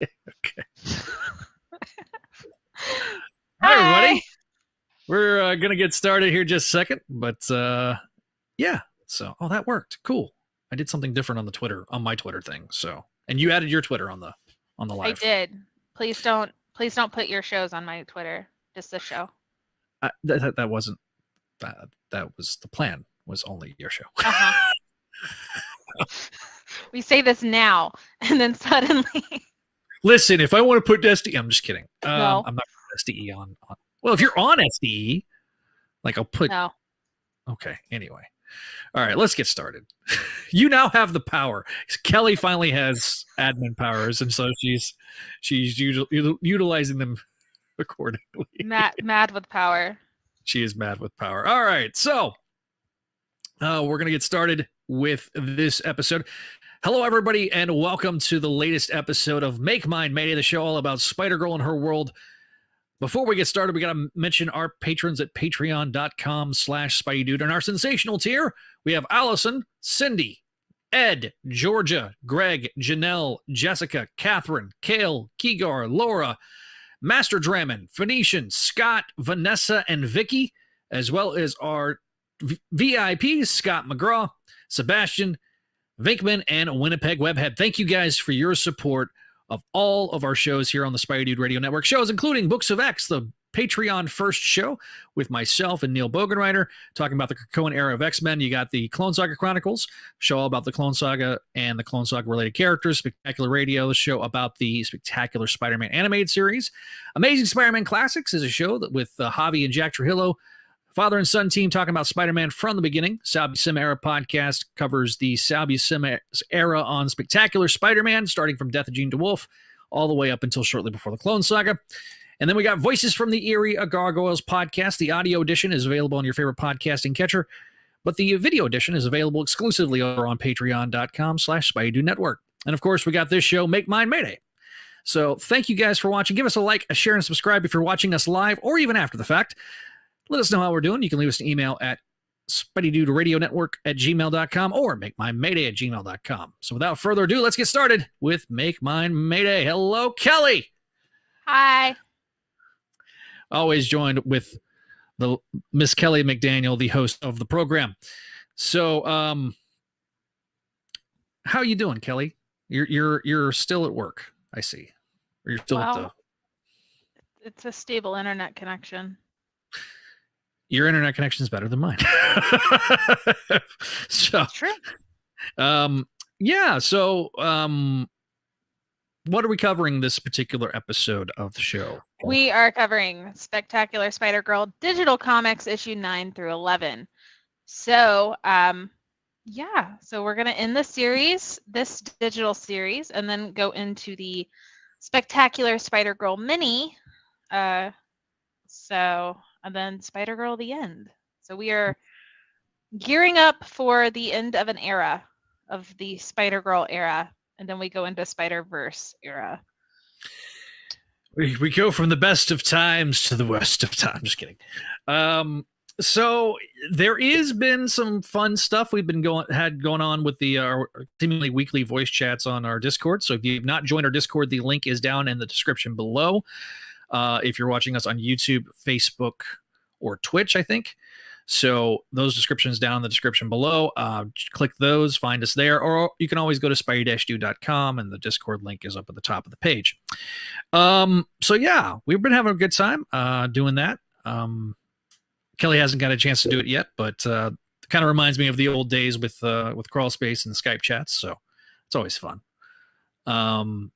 Okay. Hi, everybody. We're going to get started here just a second, but yeah. So, that worked. Cool. I did something different on my Twitter thing. So, and you added your Twitter on the live. I did. Please don't put your shows on my Twitter. Just the show. That wasn't that was the plan. Was only your show. We say this now, and then suddenly. Listen, if I want to put SDE, I'm just kidding. No. I'm not putting SDE on. Well, if you're on SDE, like I'll put. No. Okay. Anyway. All right, let's get started. You now have the power. Kelly finally has admin powers, and so she's utilizing them accordingly. Mad with power. She is mad with power. All right, so we're gonna get started with this episode. Hello, everybody, and welcome to the latest episode of Mine Mayday, the show all about Spider-Girl and her world. Before we get started, we got to mention our patrons at patreon.com/SpideyDude. And our sensational tier, we have Allison, Cindy, Ed, Georgia, Greg, Janelle, Jessica, Catherine, Kale, Keegar, Laura, Master Drammon, Phoenician, Scott, Vanessa, and Vicky, as well as our VIPs, Scott McGraw, Sebastian, Vinkman, and Winnipeg Webhead. Thank you guys for your support of all of our shows here on the Spidey Dude Radio Network. Shows including Books of X, the Patreon first show with myself and Neil Bogenreiter, talking about the Krakoan era of X-Men. You got the Clone Saga Chronicles, show all about the Clone Saga and the Clone Saga related characters. Spectacular Radio, the show about the Spectacular Spider-Man animated series. Amazing Spider-Man Classics is a show that with Javi and Jack Trujillo, father and son team, talking about Spider-Man from the beginning. Sal Buscema Era podcast covers the Sal Buscema era on Spectacular Spider-Man, starting from Death of Jean DeWolf all the way up until shortly before the Clone Saga. And then we got Voices from the Eerie, a Gargoyles podcast. The audio edition is available on your favorite podcasting catcher, but the video edition is available exclusively over on patreon.com/SpideyDude Network. And of course, we got this show, Mine Mayday. So thank you guys for watching. Give us a like, a share, and subscribe if you're watching us live or even after the fact. Let us know how we're doing. You can leave us an email at SpideyDudeRadioNetwork@gmail.com or MakeMineMayday@gmail.com. So without further ado, let's get started with Make Mine Mayday. Hello, Kelly. Hi. Always joined with the Miss Kelly McDaniel, the host of the program. So, how you doing, Kelly? You're still at work, I see. Or you're still at the. It's a stable internet connection. Your internet connection is better than mine. So that's true. Yeah. So, what are we covering this particular episode of the show? We are covering Spectacular Spider-Girl Digital Comics issue 9 through 11. So, so we're going to end this digital series, and then go into the Spectacular Spider-Girl mini. And then Spider-Girl the end. So we are gearing up for the end of an era, of the Spider-Girl era, and then we go into Spider-Verse era. We go from the best of times to the worst of times. Just kidding. So there has been some fun stuff we've been going on with the seemingly weekly voice chats on our Discord. So if you've not joined our Discord, the link is down in the description below. If you're watching us on YouTube, Facebook, or Twitch, I think. So those descriptions down in the description below. Click those, find us there, or you can always go to spidey-dude.com, and the Discord link is up at the top of the page. So yeah, we've been having a good time doing that. Kelly hasn't got a chance to do it yet, but it kind of reminds me of the old days with Crawl Space and Skype chats. So it's always fun. Fun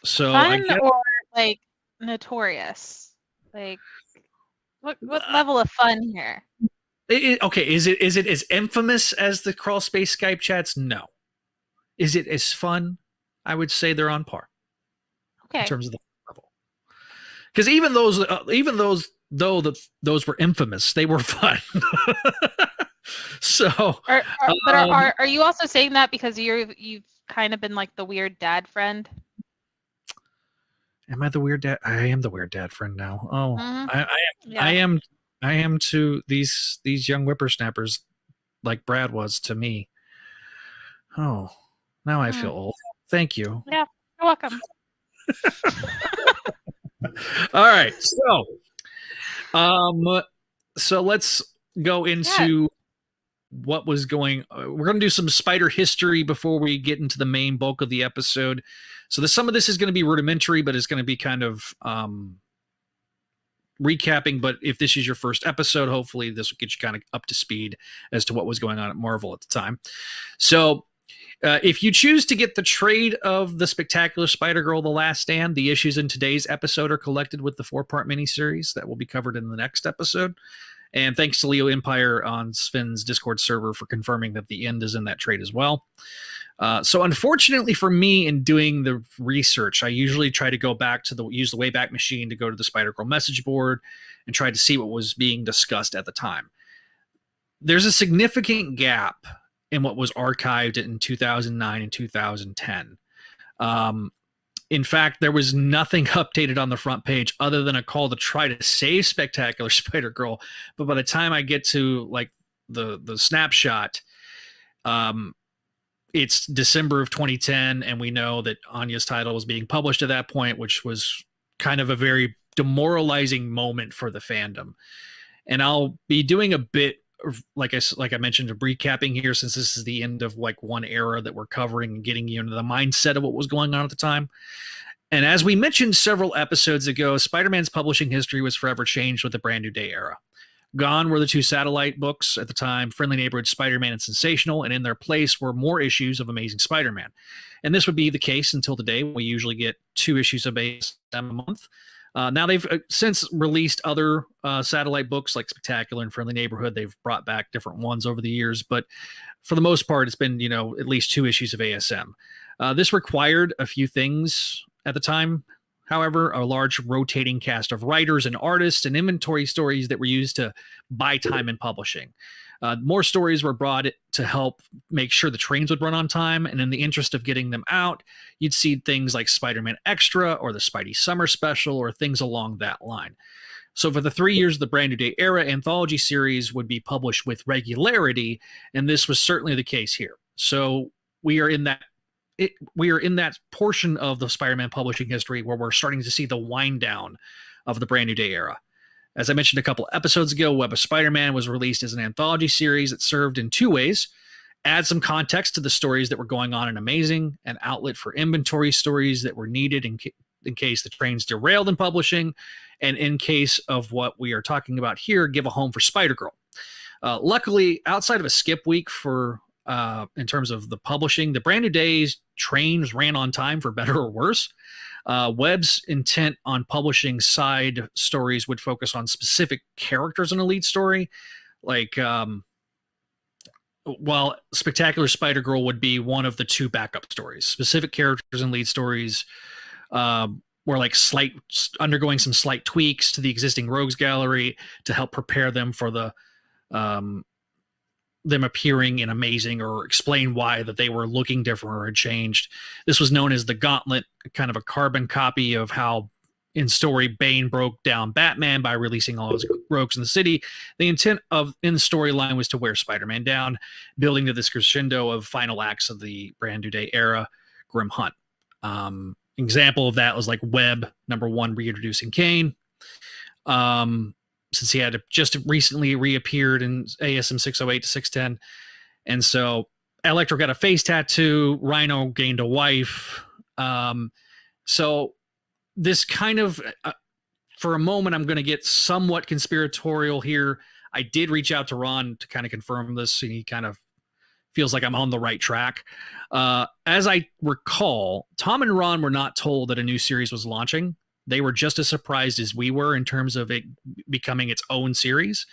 or like notorious? Like what level of fun here? Okay, is it as infamous as the Crawl Space Skype chats? No. Is it as fun? I would say they're on par. Okay. In terms of the level, because even those were infamous, they were fun. So, are you also saying that because you've kind of been like the weird dad friend? Am I the weird dad? I am the weird dad friend now. Oh, mm-hmm. I am to these young whippersnappers, like Brad was to me. Oh, now I feel old. Thank you. Yeah, you're welcome. All right. So let's go into what was going. We're going to do some spider history before we get into the main bulk of the episode. So some of this is going to be rudimentary, but it's going to be kind of recapping. But if this is your first episode, hopefully this will get you kind of up to speed as to what was going on at Marvel at the time. So if you choose to get the trade of The Spectacular Spider-Girl: The Last Stand, the issues in today's episode are collected with the 4-part miniseries that will be covered in the next episode. And thanks to Leo Empire on Sven's Discord server for confirming that the end is in that trade as well. So unfortunately for me, in doing the research, I usually try to go back to use the Wayback Machine to go to the Spider-Girl message board and try to see what was being discussed at the time. There's a significant gap in what was archived in 2009 and 2010. In fact, there was nothing updated on the front page other than a call to try to save Spectacular Spider-Girl. But by the time I get to like the snapshot, it's December of 2010, and we know that Anya's title was being published at that point, which was kind of a very demoralizing moment for the fandom. And I'll be doing a bit of, like I mentioned, a recapping here, since this is the end of like one era that we're covering and getting you into the mindset of what was going on at the time. And as we mentioned several episodes ago, Spider-Man's publishing history was forever changed with the Brand New Day era. Gone were the 2 satellite books at the time, Friendly Neighborhood Spider-Man and Sensational, and in their place were more issues of Amazing Spider-Man. And this would be the case until today. We usually get 2 issues of ASM a month. Now they've since released other satellite books like Spectacular and Friendly Neighborhood. They've brought back different ones over the years, but for the most part, it's been, at least 2 issues of ASM. This required a few things at the time. However, a large rotating cast of writers and artists and inventory stories that were used to buy time in publishing. More stories were brought to help make sure the trains would run on time, and in the interest of getting them out, you'd see things like Spider-Man Extra or the Spidey Summer Special or things along that line. So for the 3 years of the Brand New Day era, Anthology series would be published with regularity, and this was certainly the case here. So we are in that portion of the Spider-Man publishing history where we're starting to see the wind down of the Brand New Day era. As I mentioned a couple episodes ago, Web of Spider-Man was released as an anthology series that served in 2 ways: add some context to the stories that were going on in Amazing, an outlet for inventory stories that were needed in case the trains derailed in publishing, and in case of what we are talking about here, give a home for Spider-Girl. Luckily, outside of a skip week for in terms of the publishing, the Brand New Day's trains ran on time, for better or worse. Webb's intent on publishing side stories would focus on specific characters in a lead story, like while Spectacular Spider-Girl would be one of the 2 backup stories. Specific characters and lead stories were like undergoing some slight tweaks to the existing Rogues Gallery to help prepare them for the them appearing in Amazing, or explain why that they were looking different or had changed. This was known as the Gauntlet, kind of a carbon copy of how in story Bane broke down Batman by releasing all his rogues in the city. The intent in the storyline was to wear Spider-Man down, building to this crescendo of final acts of the Brand New Day era, Grim Hunt. Example of that was like Webb #1 reintroducing Kane. Since he had just recently reappeared in ASM 608 to 610. And so Electro got a face tattoo, Rhino gained a wife. So this kind of, for a moment, I'm going to get somewhat conspiratorial here. I did reach out to Ron to kind of confirm this, and he kind of feels like I'm on the right track. As I recall, Tom and Ron were not told that a new series was launching. They were just as surprised as we were in terms of it becoming its own series.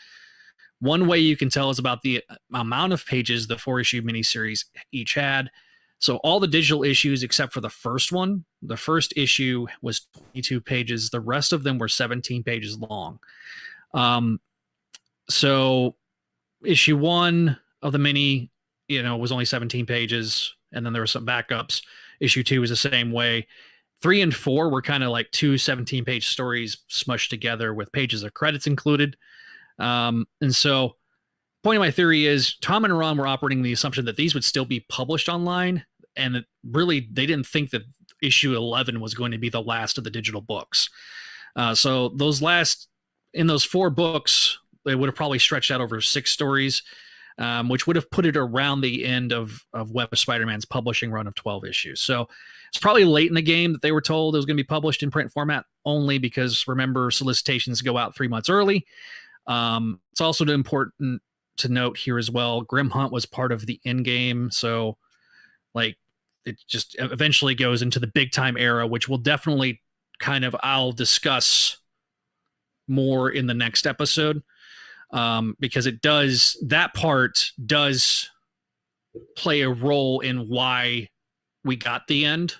One way you can tell is about the amount of pages the 4-issue miniseries each had. So all the digital issues except for the first one, the first issue was 22 pages. The rest of them were 17 pages long. So issue 1 of the mini, was only 17 pages. And then there were some backups. Issue 2 was the same way. 3 and 4 were kind of like 2 17-page stories smushed together with pages of credits included. And so point of my theory is Tom and Ron were operating the assumption that these would still be published online. And really, they didn't think that issue 11 was going to be the last of the digital books. So in those 4 books, they would have probably stretched out over 6 stories, which would have put it around the end of Web of Spider-Man's publishing run of 12 issues. So it's probably late in the game that they were told it was going to be published in print format, only because, remember, solicitations go out 3 months early. It's also important to note here as well, Grim Hunt was part of the end game, so like it just eventually goes into the big time era, which will definitely I'll discuss more in the next episode, because that part does play a role in why we got the end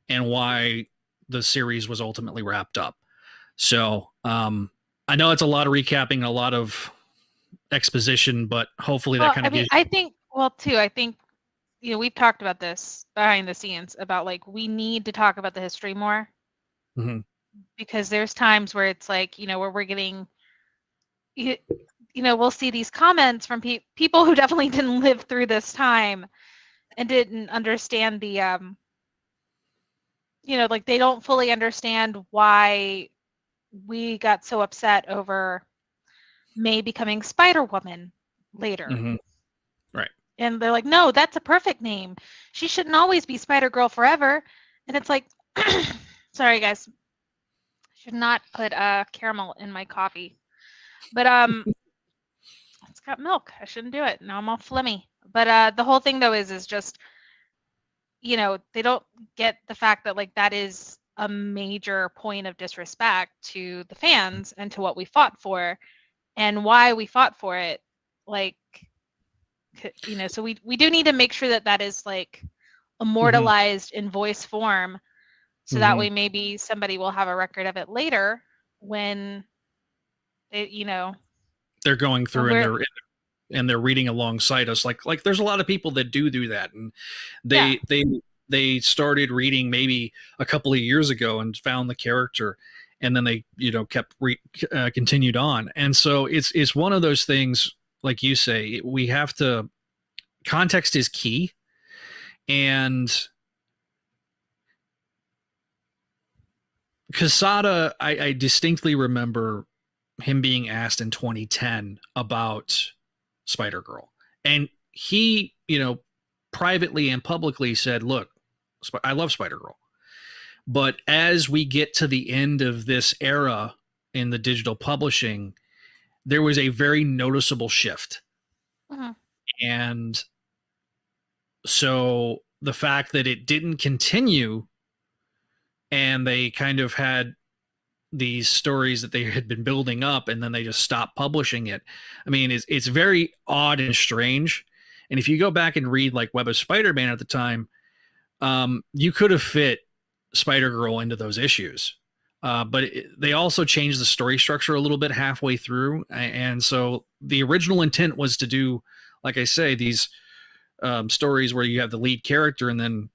and why the series was ultimately wrapped up. So I know it's a lot of recapping and a lot of exposition, but hopefully that kind of gives I think we've talked about this behind the scenes about like we need to talk about the history more. Mm-hmm. Because there's times where it's like, where we're getting, we'll see these comments from people who definitely didn't live through this time and didn't understand the, like they don't fully understand why we got so upset over May becoming Spider-Woman later. Mm-hmm. Right. And they're like, no, that's a perfect name. She shouldn't always be Spider-Girl forever. And it's like, sorry, guys. Should not put caramel in my coffee. But it's got milk. I shouldn't do it. Now I'm all phlegmy. But the whole thing though is just, they don't get the fact that like that is a major point of disrespect to the fans and to what we fought for and why we fought for it. Like, so we do need to make sure that that is like immortalized in voice form. So that way maybe somebody will have a record of it later when they're going through and they're reading alongside us. Like there's a lot of people that do that, and they started reading maybe a couple of years ago and found the character, and then they kept continued on. And so it's one of those things, like you say, we have to, context is key. And Quesada, I distinctly remember him being asked in 2010 about Spider-Girl. And he, privately and publicly said, look, I love Spider-Girl. But as we get to the end of this era in the digital publishing, there was a very noticeable shift. Uh-huh. And so the fact that it didn't continue and they kind of had these stories that they had been building up and then they just stopped publishing it. I mean, it's very odd and strange. And if you go back and read like Web of Spider-Man at the time, you could have fit Spider-Girl into those issues. But they also changed the story structure a little bit halfway through. And so the original intent was to do, like I say, these stories where you have the lead character and then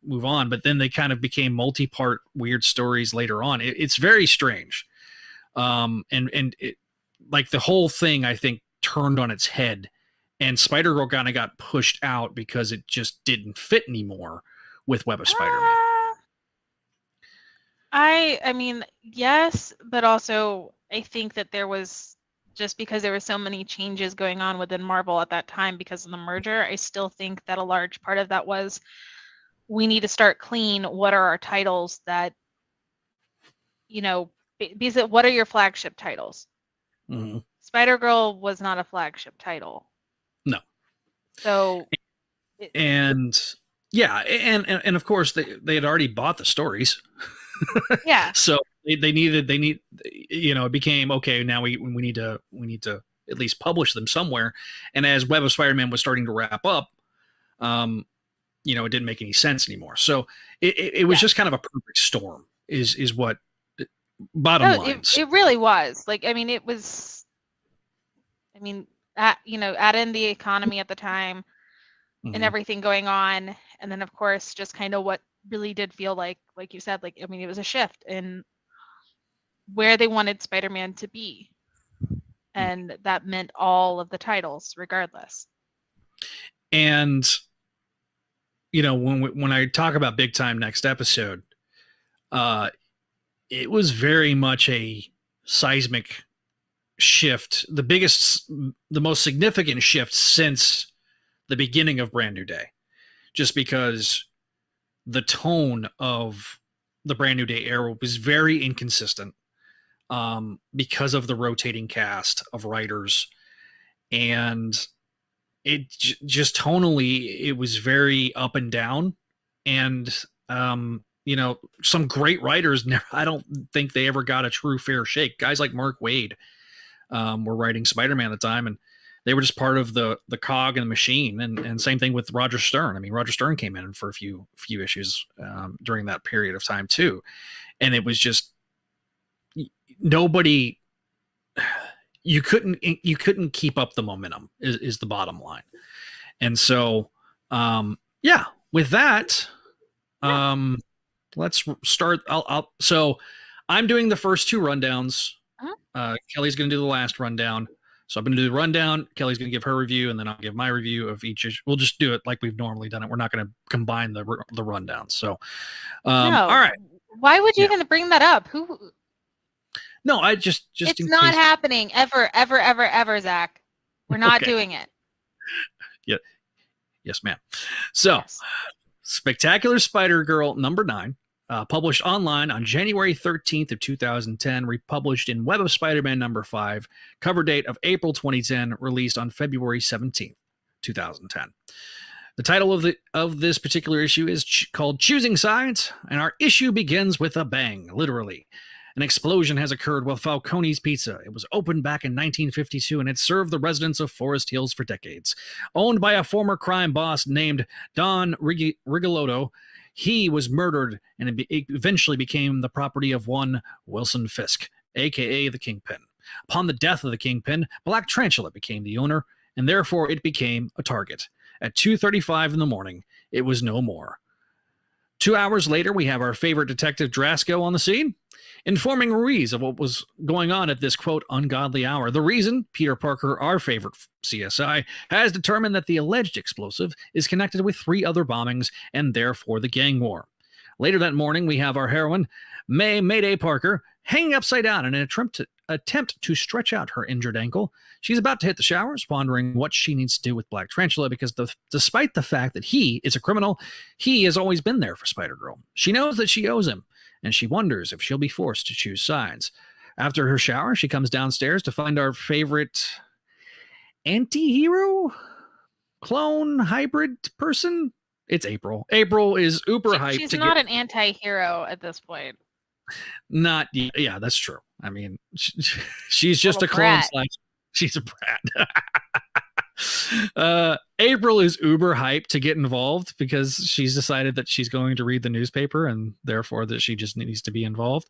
move on, but then they kind of became multi-part weird stories later on. It's very strange. And it, like the whole thing, I think, turned on its head, and Spider-Girl kind of got pushed out because it just didn't fit anymore with Web of Spider-Man. I mean, yes, but also I think that there was, just because there were so many changes going on within Marvel at that time because of the merger, I still think that a large part of that was we need to start clean. What are our titles that, because what are your flagship titles? Mm-hmm. Spider-Girl was not a flagship title. No. So. And of course they had already bought the stories. Yeah. So they need, it became, okay, now we need to at least publish them somewhere. And as Web of Spider-Man was starting to wrap up, it didn't make any sense anymore. So it was just kind of a perfect storm is what bottom lines. It really was. Like, I mean, it was, add in the economy at the time and everything going on. And then of course, just kind of what really did feel like you said, it was a shift in where they wanted Spider-Man to be. And that meant all of the titles regardless. And when I talk about big time next episode, it was very much a seismic shift, the most significant shift since the beginning of Brand New Day, just because the tone of the Brand New Day era was very inconsistent, because of the rotating cast of writers, and it just tonally, it was very up and down. And some great writers, I don't think they ever got a true fair shake. Guys like Mark Waid were writing Spider-Man at the time, and they were just part of the cog and the machine. And same thing with Roger Stern. I mean, Roger Stern came in for a few issues during that period of time too, and it was just nobody. You couldn't keep up the momentum is the bottom line. And so, with that, let's start. So I'm doing the first two rundowns. Kelly's going to do the last rundown. So I'm going to do the rundown. Kelly's going to give her review, and then I'll give my review of each issue. We'll just do it like we've normally done it. We're not going to combine the rundowns. So, no. All right. Why would you even bring that up? No, I just it's not happening ever, Zach. We're not doing it. Yeah. Yes, ma'am. So, yes. Spectacular Spider-Girl number 9, published online on January 13th of 2010, republished in Web of Spider-Man number 5, cover date of April 2010, released on February 17th, 2010. The title of this particular issue is called Choosing Sides, and our issue begins with a bang, literally. An explosion has occurred with Falcone's Pizza. It was opened back in 1952 and it served the residents of Forest Hills for decades. Owned by a former crime boss named Don Rigolotto, he was murdered and eventually became the property of one Wilson Fisk, a.k.a. the Kingpin. Upon the death of the Kingpin, Black Tarantula became the owner, and therefore it became a target. At 2:35 in the morning, it was no more. 2 hours later, we have our favorite Detective Drasco on the scene, informing Ruiz of what was going on at this, quote, ungodly hour. The reason, Peter Parker, our favorite CSI, has determined that the alleged explosive is connected with 3 other bombings and therefore the gang war. Later that morning, we have our heroine, Mine Mayday Parker, hanging upside down in an attempt to stretch out her injured ankle. She's about to hit the showers, pondering what she needs to do with Black Tarantula, because despite the fact that he is a criminal, he has always been there for Spider-Girl. She knows that she owes him, and she wonders if she'll be forced to choose sides. After her shower, she comes downstairs to find our favorite anti-hero? Clone? Hybrid person? It's April. April is uber hyped. She's not an anti-hero at this point. Yeah, that's true. I mean, she's just a clone. She's a brat. April is uber hyped to get involved because she's decided that she's going to read the newspaper and therefore that she just needs to be involved.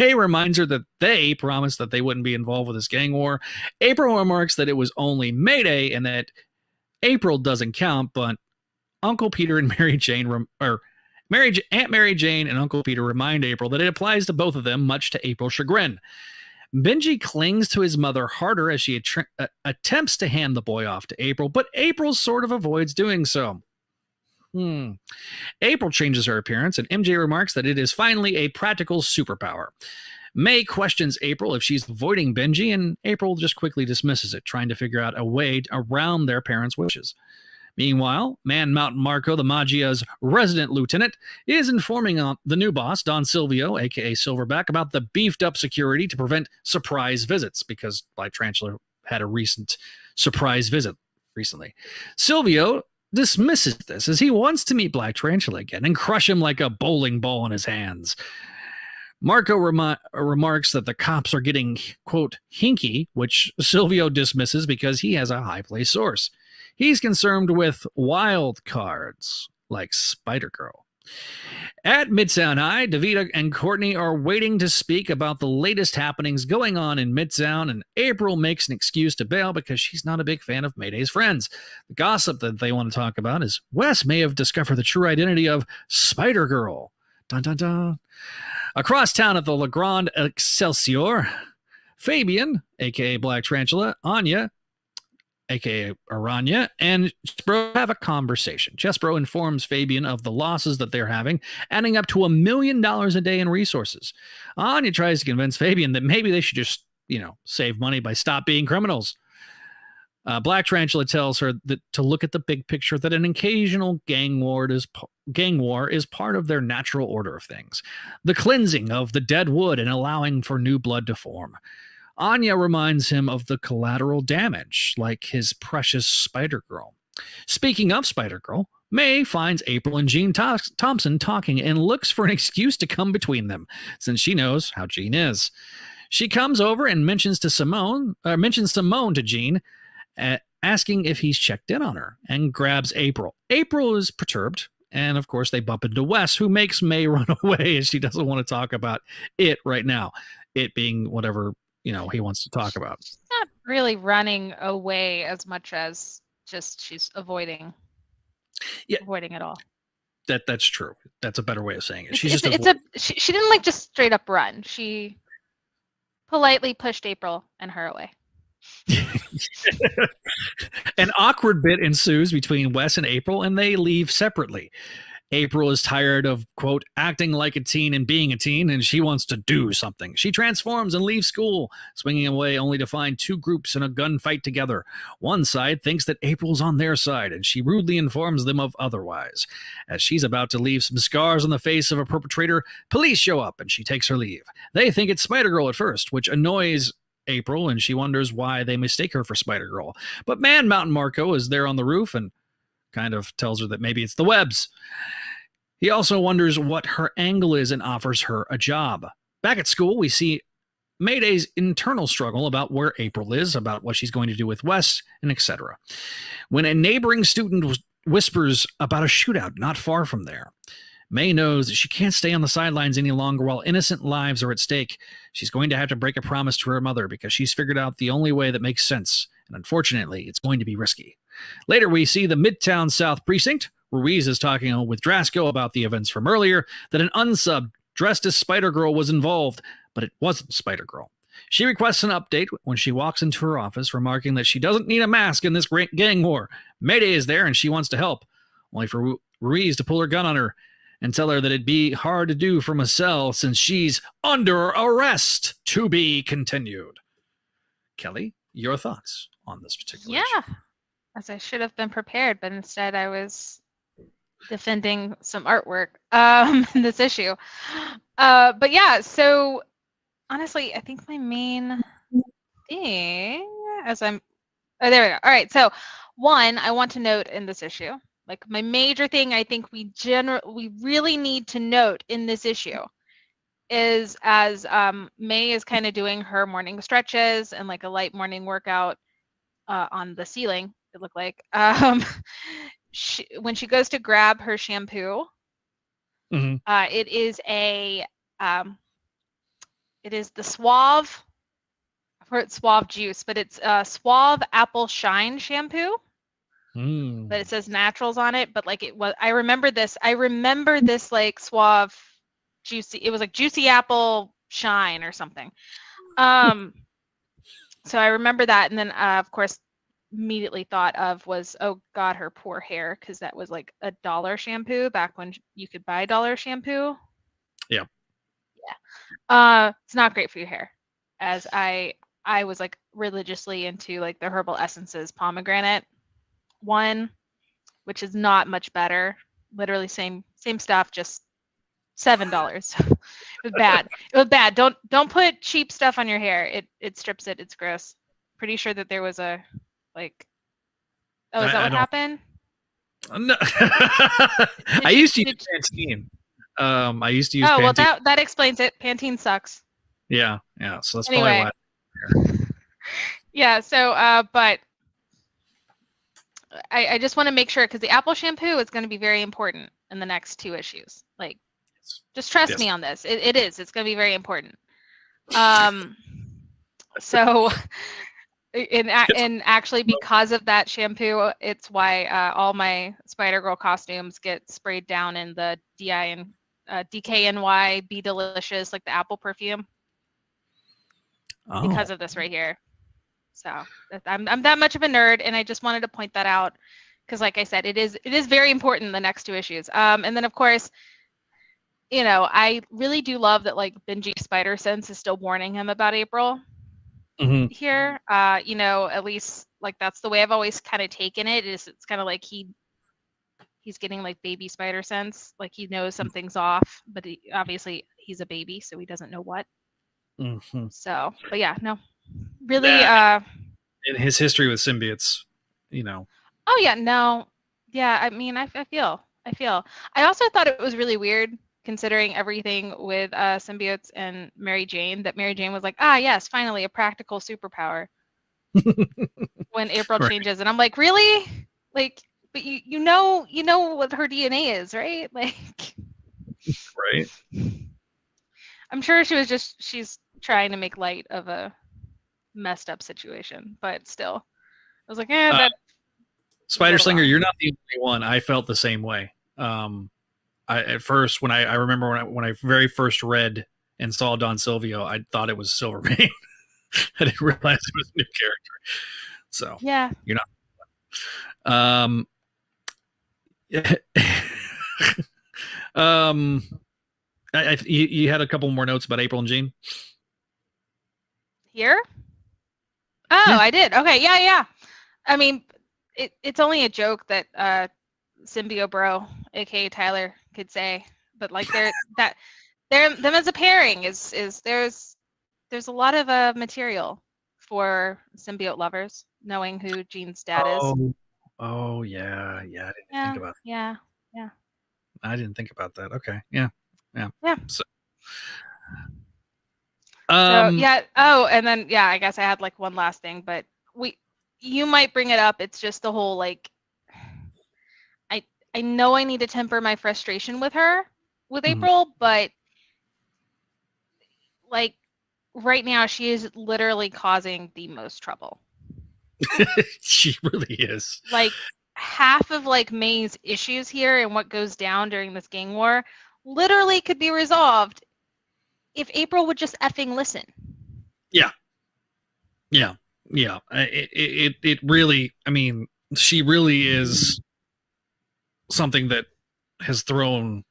May reminds her that they promised that they wouldn't be involved with this gang war. April remarks that it was only Mayday and that April doesn't count, but Uncle Peter and Mary Jane Aunt Mary Jane and Uncle Peter remind April that it applies to both of them, much to April's chagrin. Benji clings to his mother harder as she attempts to hand the boy off to April, but April sort of avoids doing so. April changes her appearance, and MJ remarks that it is finally a practical superpower. May questions April if she's avoiding Benji, and April just quickly dismisses it, trying to figure out a way around their parents' wishes. Meanwhile, Man Mountain Marco, the Maggia's resident lieutenant, is informing the new boss, Don Silvio, a.k.a. Silverback, about the beefed-up security to prevent surprise visits, because Black Tarantula had a recent surprise visit recently. Silvio dismisses this as he wants to meet Black Tarantula again and crush him like a bowling ball in his hands. Marco remarks that the cops are getting, quote, hinky, which Silvio dismisses because he has a high-placed source. He's concerned with wild cards, like Spider-Girl. At Midtown High, Davida and Courtney are waiting to speak about the latest happenings going on in Midtown, and April makes an excuse to bail because she's not a big fan of Mayday's friends. The gossip that they want to talk about is Wes may have discovered the true identity of Spider-Girl. Dun, dun, dun. Across town at the Le Grand Excelsior, Fabian, a.k.a. Black Tarantula, Anya, aka Aranya, and Chesbro have a conversation. Chesbro informs Fabian of the losses that they're having, adding up to $1 million a day in resources. Anya tries to convince Fabian that maybe they should just, save money by stop being criminals. Black Tarantula tells her that to look at the big picture, that an occasional gang war is part of their natural order of things, the cleansing of the dead wood and allowing for new blood to form. Anya reminds him of the collateral damage, like his precious Spider-Girl. Speaking of Spider-Girl, May finds April and Jean Thompson talking and looks for an excuse to come between them, since she knows how Jean is. She comes over and mentions Simone to Jean, asking if he's checked in on her, and grabs April. April is perturbed, and of course they bump into Wes, who makes May run away as she doesn't want to talk about it right now, it being whatever he wants to talk about. She's not really running away as much as just she's avoiding it all. That's true. That's a better way of saying it. She didn't just straight up run. She politely pushed April and her away. An awkward bit ensues between Wes and April, and they leave separately. April is tired of, quote, acting like a teen and being a teen, and she wants to do something. She transforms and leaves school, swinging away only to find two groups in a gunfight together. One side thinks that April's on their side, and she rudely informs them of otherwise. As she's about to leave some scars on the face of a perpetrator, police show up, and she takes her leave. They think it's Spider-Girl at first, which annoys April, and she wonders why they mistake her for Spider-Girl. But Man Mountain Marco is there on the roof and kind of tells her that maybe it's the webs. He also wonders what her angle is and offers her a job. Back at school, we see Mayday's internal struggle about where April is, about what she's going to do with Wes, and etc. When a neighboring student whispers about a shootout not far from there, May knows that she can't stay on the sidelines any longer while innocent lives are at stake. She's going to have to break a promise to her mother because she's figured out the only way that makes sense, and unfortunately, it's going to be risky. Later, we see the Midtown South Precinct. Ruiz is talking with Drasko about the events from earlier, that an unsub dressed as Spider-Girl was involved, but it wasn't Spider-Girl. She requests an update when she walks into her office, remarking that she doesn't need a mask in this great gang war. Mayday is there and she wants to help, only for Ruiz to pull her gun on her and tell her that it'd be hard to do from a cell since she's under arrest. To be continued. Kelly, your thoughts on this particular issue? As I should have been prepared, but instead I was defending some artwork in this issue. But yeah, so honestly, I think my main thing there we go. All right, so one, I want to note in this issue, like my major thing I think we really need to note in this issue is as May is kind of doing her morning stretches and like a light morning workout on the ceiling, it looked like. When she goes to grab her shampoo, it is the Suave. I've heard Suave juice, but it's Suave Apple Shine shampoo. But it says naturals on it. But like it was, I remember this like Suave juicy. It was like Juicy Apple Shine or something. So I remember that, and then of course immediately thought of was, oh god, her poor hair, because that was like $1 shampoo back when you could buy $1 shampoo. Yeah. It's not great for your hair, as I was like religiously into like the herbal essences pomegranate one, which is not much better, literally same stuff, just $7. It was bad. Don't put cheap stuff on your hair. It strips it. It's gross. Pretty sure that there was a like, oh, is that what happened? No. I used to use Pantene. I used to use Pantene. Oh, well, that explains it. Pantene sucks. Yeah. So that's probably why. Yeah. So, but I just want to make sure, because the apple shampoo is going to be very important in the next 2 issues. Like, just trust me on this. It is. It's going to be very important. So. And actually, because of that shampoo, it's why all my Spider-Girl costumes get sprayed down in the DKNY Be Delicious, like the apple perfume. Because of this right here. So I'm that much of a nerd, and I just wanted to point that out because, like I said, it is very important in the next 2 issues. And then of course, I really do love that like Benji Spider Sense is still warning him about April here. At least like that's the way I've always kind of taken it. It's kind of like he's getting like baby spider sense, like he knows something's off, but obviously he's a baby, so he doesn't know what. So, but yeah, no, really. In his history with symbiotes, Oh yeah, no, yeah. I mean, I feel. I also thought it was really weird considering everything with symbiotes and Mary Jane, that Mary Jane was like, yes, finally a practical superpower. When April changes, and I'm like, really? Like, but you know what her DNA is, right? Like, right. I'm sure she's trying to make light of a messed up situation, but still, I was like, that. Spider Slinger, you're not the only one. I felt the same way. At first, when I remember when I very first read and saw Don Silvio, I thought it was Silvermane. I didn't realize it was a new character. So yeah, you're not. You had a couple more notes about April and Jean here. Oh, yeah. I did. Okay, yeah. I mean, it's only a joke that Symbio Bro, aka Tyler, could say, but like them as a pairing is there's a lot of material for symbiote lovers, knowing who Jean's dad is. Oh yeah, I didn't think about that. Yeah. I didn't think about that. Okay, yeah. So, yeah. Oh, and then I guess I had like one last thing, but you might bring it up. It's just the whole like, I know I need to temper my frustration with her, with April, but like right now she is literally causing the most trouble. She really is. Like half of like May's issues here and what goes down during this gang war literally could be resolved if April would just effing listen. Yeah. It really, I mean, she really is something that has thrown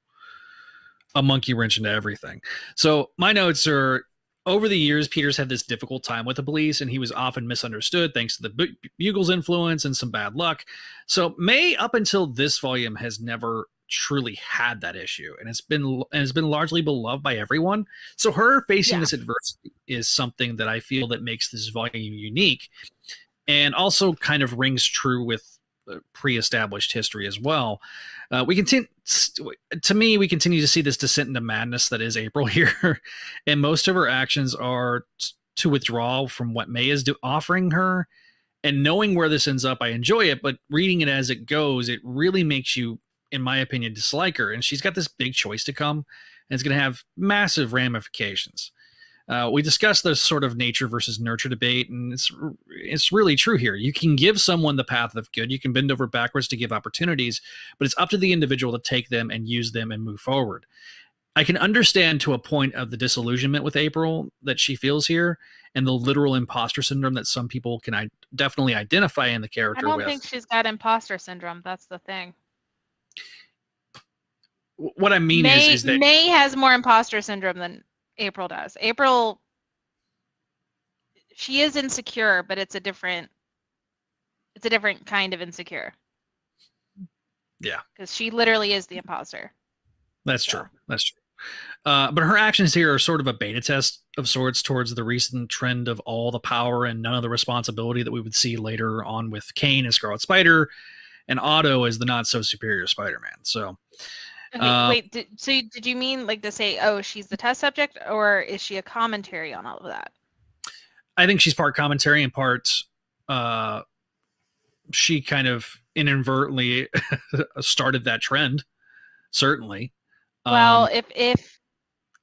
a monkey wrench into everything. So my notes are, over the years, Peter's had this difficult time with the police, and he was often misunderstood thanks to the Bugle's influence and some bad luck. So May, up until this volume, has never truly had that issue, and it's been largely beloved by everyone. So her facing this adversity is something that I feel that makes this volume unique, and also kind of rings true with pre-established history as well. We continue to see this descent into madness that is April here, and most of her actions are to withdraw from what May is offering her. And knowing where this ends up, I enjoy it, but reading it as it goes, it really makes you, in my opinion, dislike her. And she's got this big choice to come, and it's going to have massive ramifications. We discussed the sort of nature versus nurture debate, and it's really true here. You can give someone the path of good. You can bend over backwards to give opportunities, but it's up to the individual to take them and use them and move forward. I can understand to a point of the disillusionment with April that she feels here, and the literal imposter syndrome that some people can definitely identify in the character with. I don't think she's got imposter syndrome. That's the thing. What I mean is that May has more imposter syndrome than April does. April, she is insecure, but it's a different kind of insecure. Yeah. Because she literally is the imposter. That's true. But her actions here are sort of a beta test of sorts towards the recent trend of all the power and none of the responsibility that we would see later on with Kane as Scarlet Spider and Otto as the not so superior Spider-Man. So okay, wait, did you mean like to say, oh, she's the test subject, or is she a commentary on all of that? I think she's part commentary and part she kind of inadvertently started that trend, certainly. Well, if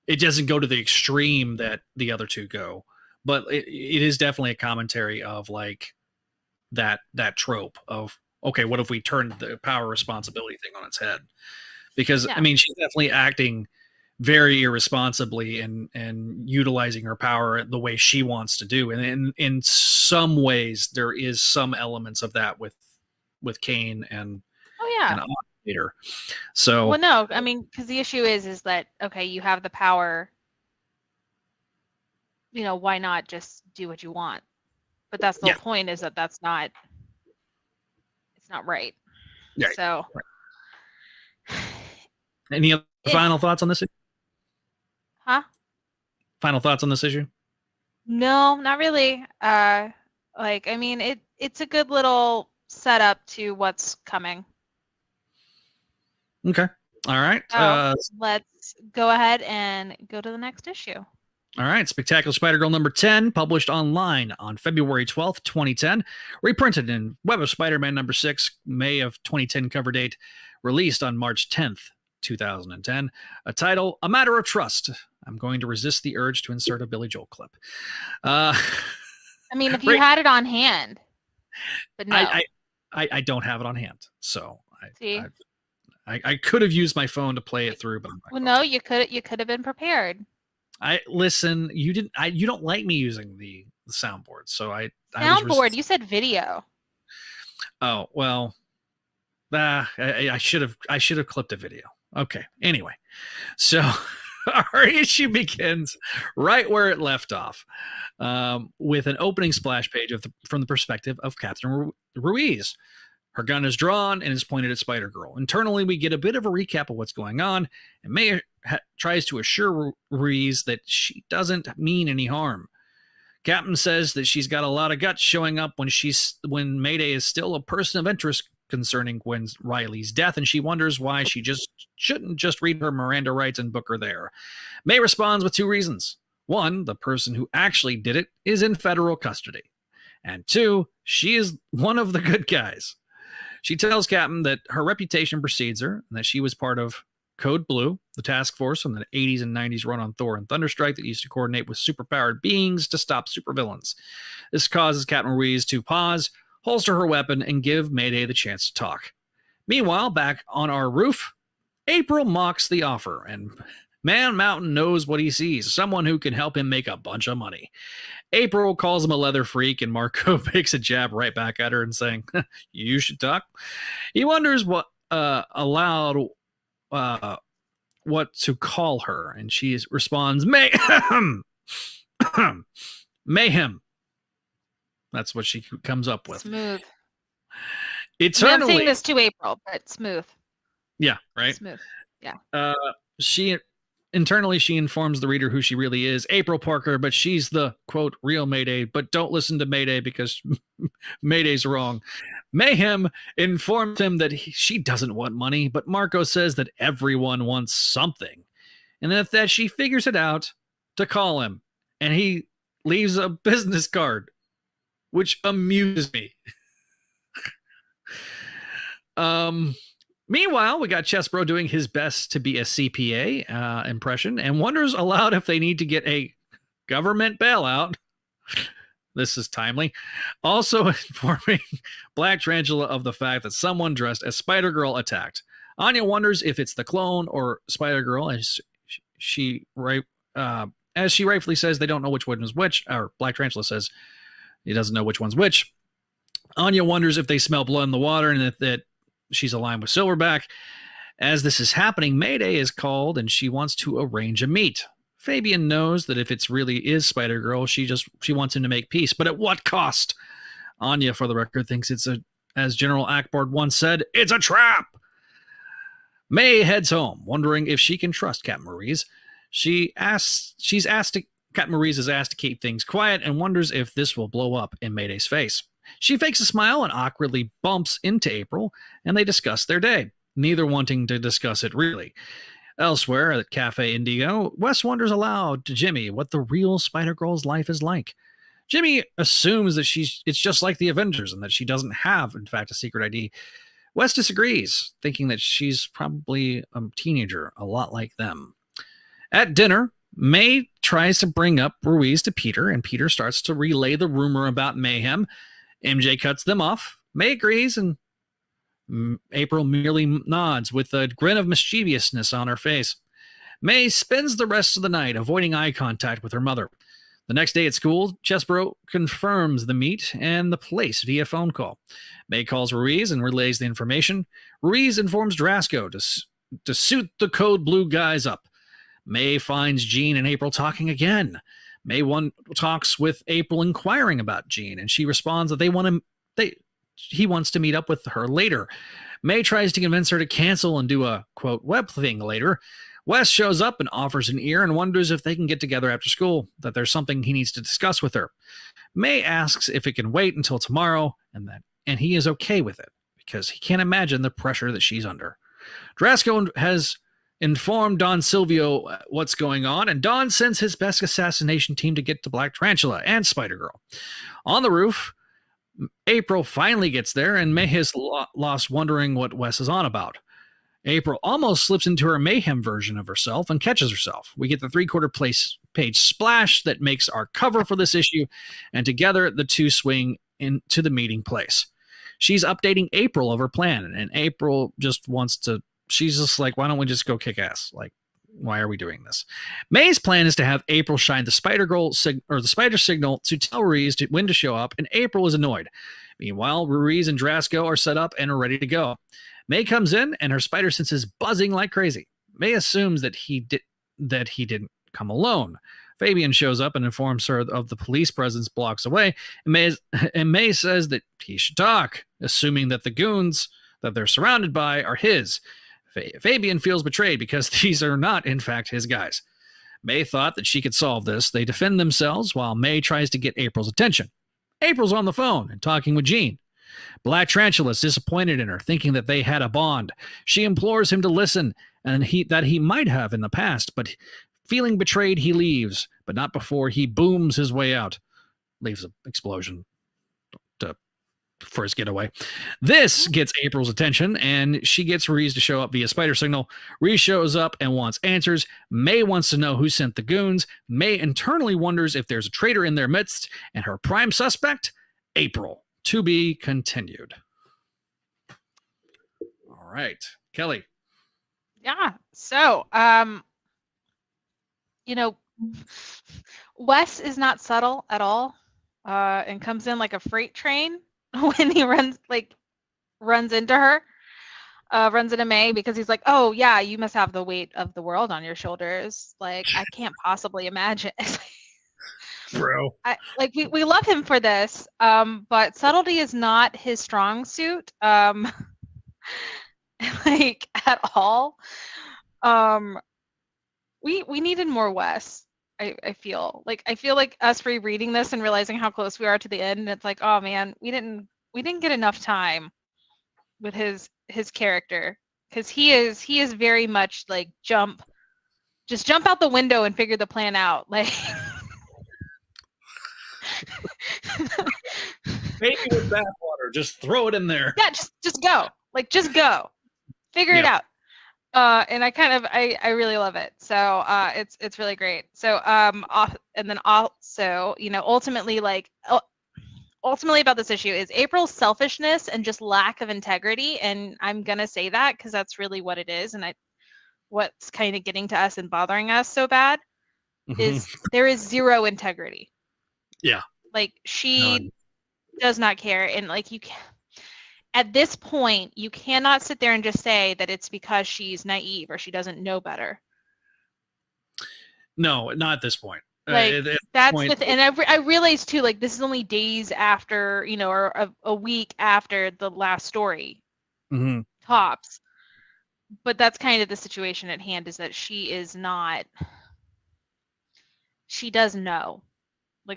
it doesn't go to the extreme that the other two go, but it is definitely a commentary of like that trope of, okay, what if we turned the power responsibility thing on its head? Because I mean, she's definitely acting very irresponsibly and utilizing her power the way she wants to do. And in some ways, there is some elements of that with Kane and Peter. So, well, no, I mean, because the issue is that, okay, you have the power, why not just do what you want? But that's the whole point, is that it's not right. Yeah. So, any other final thoughts on this issue? Huh? Final thoughts on this issue? No, not really. I mean, it's a good little setup to what's coming. Okay. All right. Let's go ahead and go to the next issue. All right. Spectacular Spider-Girl number 10, published online on February 12th, 2010. Reprinted in Web of Spider-Man number 6, May of 2010 cover date. Released on March 10th, 2010. A title, A Matter of Trust. I'm going to resist the urge to insert a Billy Joel clip. I mean, if you had it on hand. But no. I don't have it on hand. So See? I could have used my phone to play it through, but no, you could have been prepared. Listen, you didn't. You don't like me using the soundboard, so soundboard. You said video. Oh well, I should have clipped a video. Okay. Anyway, so our issue begins right where it left off, with an opening splash page from the perspective of Captain Ruiz. Her gun is drawn and is pointed at Spider-Girl. Internally, we get a bit of a recap of what's going on, and May tries to assure Ruiz that she doesn't mean any harm. Captain says that she's got a lot of guts showing up when Mayday is still a person of interest concerning Gwen Riley's death, and she wonders why she shouldn't just read her Miranda rights and book her there. May responds with 2 reasons. 1, the person who actually did it is in federal custody. And 2, she is one of the good guys. She tells Captain that her reputation precedes her and that she was part of Code Blue, the task force from the 80s and 90s run on Thor and Thunderstrike that used to coordinate with superpowered beings to stop supervillains. This causes Captain Ruiz to pause, holster her weapon, and give Mayday the chance to talk. Meanwhile, back on our roof, April mocks the offer, and Man Mountain knows what he sees, someone who can help him make a bunch of money. April calls him a leather freak, and Marco makes a jab right back at her and saying, you should talk. He wonders what to call her, and she responds, Mayhem. That's what she comes up with. Smooth. Eternally. I'm saying this to April, but smooth. Yeah, right? Smooth. Yeah. Internally, she informs the reader who she really is, April Parker, but she's the, quote, real Mayday, but don't listen to Mayday because Mayday's wrong. Mayhem informs him that she doesn't want money, but Marco says that everyone wants something, and that she figures it out to call him, and he leaves a business card, which amuses me. Meanwhile, we got Chesbro doing his best to be a CPA impression and wonders aloud if they need to get a government bailout. This is timely. Also informing Black Tarantula of the fact that someone dressed as Spider-Girl attacked. Anya wonders if it's the clone or Spider-Girl, as she rightfully says they don't know which one is which, or Black Tarantula says he doesn't know which one's which. Anya wonders if they smell blood in the water and that she's aligned with Silverback. As this is happening, Mayday is called and she wants to arrange a meet. Fabian knows that if it's really is Spider-Girl, she wants him to make peace, but at what cost? Anya, for the record, thinks as General Akbard once said, it's a trap. May heads home, wondering if she can trust Captain Ruiz. Captain Ruiz is asked to keep things quiet and wonders if this will blow up in Mayday's face. She fakes a smile and awkwardly bumps into April, and they discuss their day, neither wanting to discuss it really. Elsewhere at Cafe Indigo, Wes wonders aloud to Jimmy what the real Spider-Girl's life is like. Jimmy assumes that it's just like the Avengers and that she doesn't have, in fact, a secret ID. Wes disagrees, thinking that she's probably a teenager, a lot like them. At dinner, May tries to bring up Ruiz to Peter, and Peter starts to relay the rumor about mayhem. MJ cuts them off. May agrees, and April merely nods with a grin of mischievousness on her face. May spends the rest of the night avoiding eye contact with her mother. The next day at school, Chesbro confirms the meet and the place via phone call. May calls Ruiz and relays the information. Ruiz informs Drasko to suit the Code Blue guys up. May finds Jean and April talking again. May talks with April inquiring about Jean, and she responds that he wants to meet up with her later. May tries to convince her to cancel and do a, quote, web thing later. Wes shows up and offers an ear and wonders if they can get together after school, that there's something he needs to discuss with her. May asks if it can wait until tomorrow, and he is okay with it, because he can't imagine the pressure that she's under. Drasko has informed Don Silvio what's going on, and Don sends his best assassination team to get to Black Tarantula and Spider-Girl. On the roof, April finally gets there, and May is lost wondering what Wes is on about. April almost slips into her mayhem version of herself and catches herself. We get the 3/4 page splash that makes our cover for this issue, and together the two swing into the meeting place. She's updating April of her plan, and April just wants to, she's just like, why don't we just go kick ass? Like, why are we doing this? May's plan is to have April shine the Spider-Girl or the Spider Signal to tell Ruiz when to show up, and April is annoyed. Meanwhile, Ruiz and Drasko are set up and are ready to go. May comes in, and her spider sense is buzzing like crazy. May assumes that he didn't come alone. Fabian shows up and informs her of the police presence blocks away, and May says that he should talk, assuming that the goons that they're surrounded by are his. Fabian feels betrayed because these are not, in fact, his guys. May thought that she could solve this. They defend themselves while May tries to get April's attention. April's on the phone and talking with Jean. Black Tarantula is disappointed in her, thinking that they had a bond. She implores him to listen, and that he might have in the past, but feeling betrayed, he leaves, but not before he booms his way out. Leaves an explosion for his getaway. This gets April's attention, and she gets Ruiz to show up via spider signal. Ruiz shows up and wants answers. May wants to know who sent the goons. May internally wonders if there's a traitor in their midst, and her prime suspect, April. To be continued. All right, Kelly. Yeah. So, Wes is not subtle at all, and comes in like a freight train when he runs into her, runs into May, because he's like, oh yeah, you must have the weight of the world on your shoulders. Like, I can't possibly imagine. Bro. We love him for this, but subtlety is not his strong suit, at all. We needed more Wes. I feel like us rereading this and realizing how close we are to the end, and it's like, oh man, we didn't get enough time with his character, because he is very much like jump out the window and figure the plan out, like. Maybe with bathwater, just throw it in there. Yeah, just go. Just go. Figure it out. And I really love it. So it's really great. So and then also, ultimately about this issue is April's selfishness and just lack of integrity, and I'm gonna say that because that's really what it is, and what's kind of getting to us and bothering us so bad is there is zero integrity. Yeah. She does not care, and at this point, you cannot sit there and just say that it's because she's naive or she doesn't know better. No, not at this point. I realize too, this is only days after, or a week after the last story, tops. But that's kind of the situation at hand, is that she is not. She does know,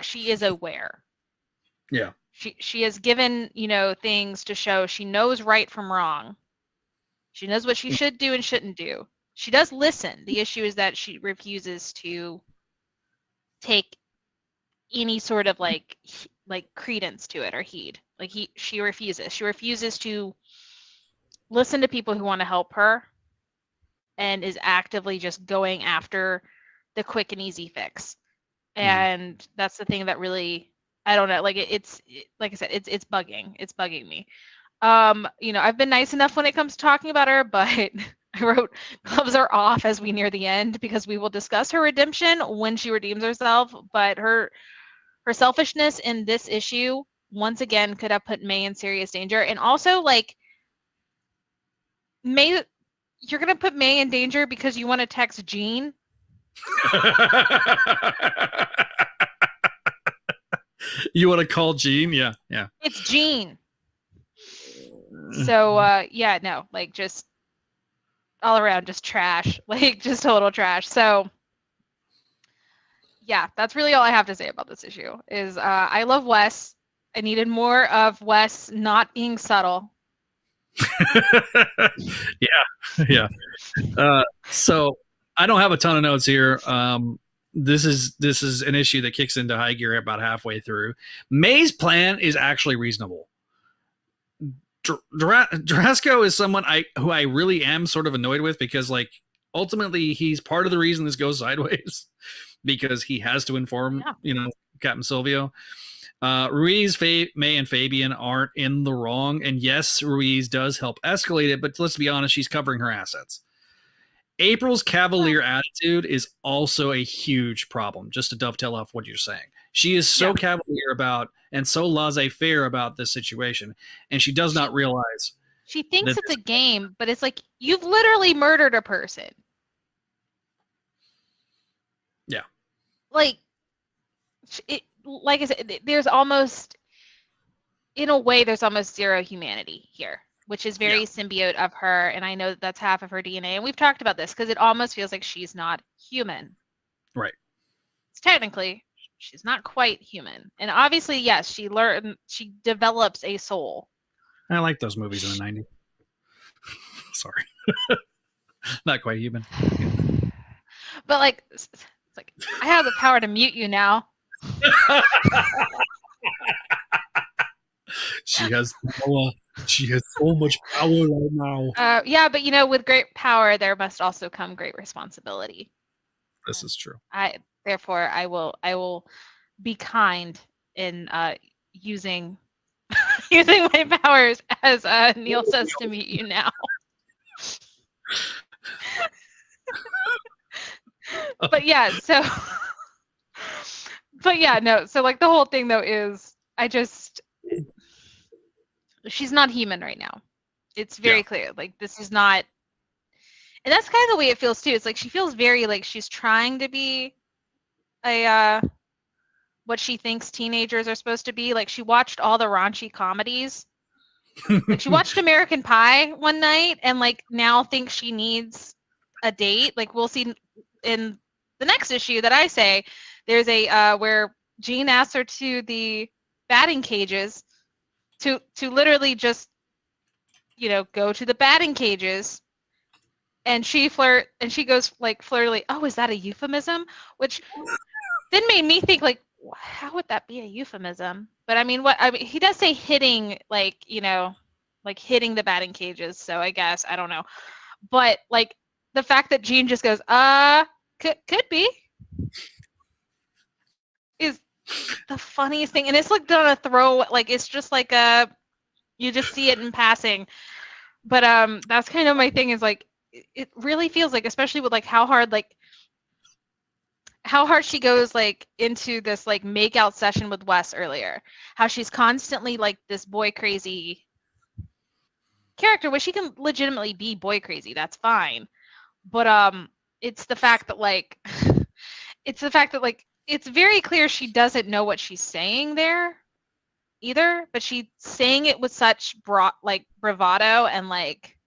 she is aware. Yeah. She has given, things to show she knows right from wrong. She knows what she should do and shouldn't do. She does listen. The issue is that she refuses to take any sort of credence to it or heed. She refuses. She refuses to listen to people who want to help her, and is actively just going after the quick and easy fix. And that's the thing that really, I don't know, it's like I said, it's bugging me. I've been nice enough when it comes to talking about her, but I wrote, gloves are off as we near the end because we will discuss her redemption when she redeems herself, but her selfishness in this issue once again could have put May in serious danger. And also, like, May, you're going to put May in danger because you want to text Jean? You want to call Jean? Yeah. It's Jean. So, yeah, no, like, just all around, just trash. Like, just total trash. So, yeah, that's really all I have to say about this issue. Is I love Wes. I needed more of Wes not being subtle. Yeah. So I don't have a ton of notes here. This is an issue that kicks into high gear about halfway through. May's plan is actually reasonable. Drasco is someone who I really am sort of annoyed with because, like, ultimately he's part of the reason this goes sideways because he has to inform, Captain Silvio. Ruiz, May, and Fabian aren't in the wrong, and yes, Ruiz does help escalate it, but let's be honest, she's covering her assets. April's cavalier attitude is also a huge problem, just to dovetail off what you're saying. She is so cavalier about and so laissez-faire about this situation, and she does not realize. She thinks it's a game, but it's like, you've literally murdered a person. Yeah. Like I said, there's almost, in a way, there's almost zero humanity here, which is very symbiote of her, and I know that's half of her DNA, and we've talked about this, because it almost feels like she's not human. Right. It's technically, she's not quite human. And obviously, yes, she develops a soul. I like those movies in the 90s. Sorry. Not quite human. But, like, it's like, I have the power to mute you now. She has power. She has so much power right now. Yeah, but with great power there must also come great responsibility. This is true. Therefore I will be kind in using my powers, as Neil says to mute you now. But yeah, so so, like, the whole thing though is she's not human right now. It's very clear. Like, this is not, and that's kind of the way it feels too. It's like she feels very like she's trying to be a what she thinks teenagers are supposed to be. Like, she watched all the raunchy comedies. Like, she watched American Pie one night and, like, now thinks she needs a date. Like, we'll see in the next issue that I say there's a where Jean asks her to the batting cages to literally just go to the batting cages, and she goes, like, flirtily, oh, is that a euphemism? Which then made me think, like, how would that be a euphemism? But I mean, he does say hitting, like, like hitting the batting cages, so I guess, I don't know. But, like, the fact that Jean just goes, could be, is the funniest thing. And it's like done a throw, like, it's just like you just see it in passing. But that's kind of my thing, is like, it really feels like, especially with, like, how hard she goes, like, into this, like, make out session with Wes earlier, how she's constantly, like, this boy crazy character, which she can legitimately be boy crazy, that's fine. But it's the fact that, like, it's very clear she doesn't know what she's saying there either, but she's saying it with such bravado and, like,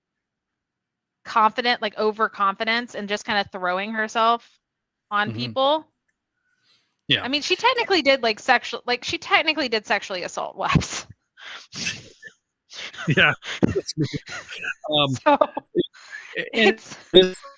confident, like, overconfidence, and just kind of throwing herself on people. Yeah. I mean, she technically did, like, sexually assault Wes. Yeah. So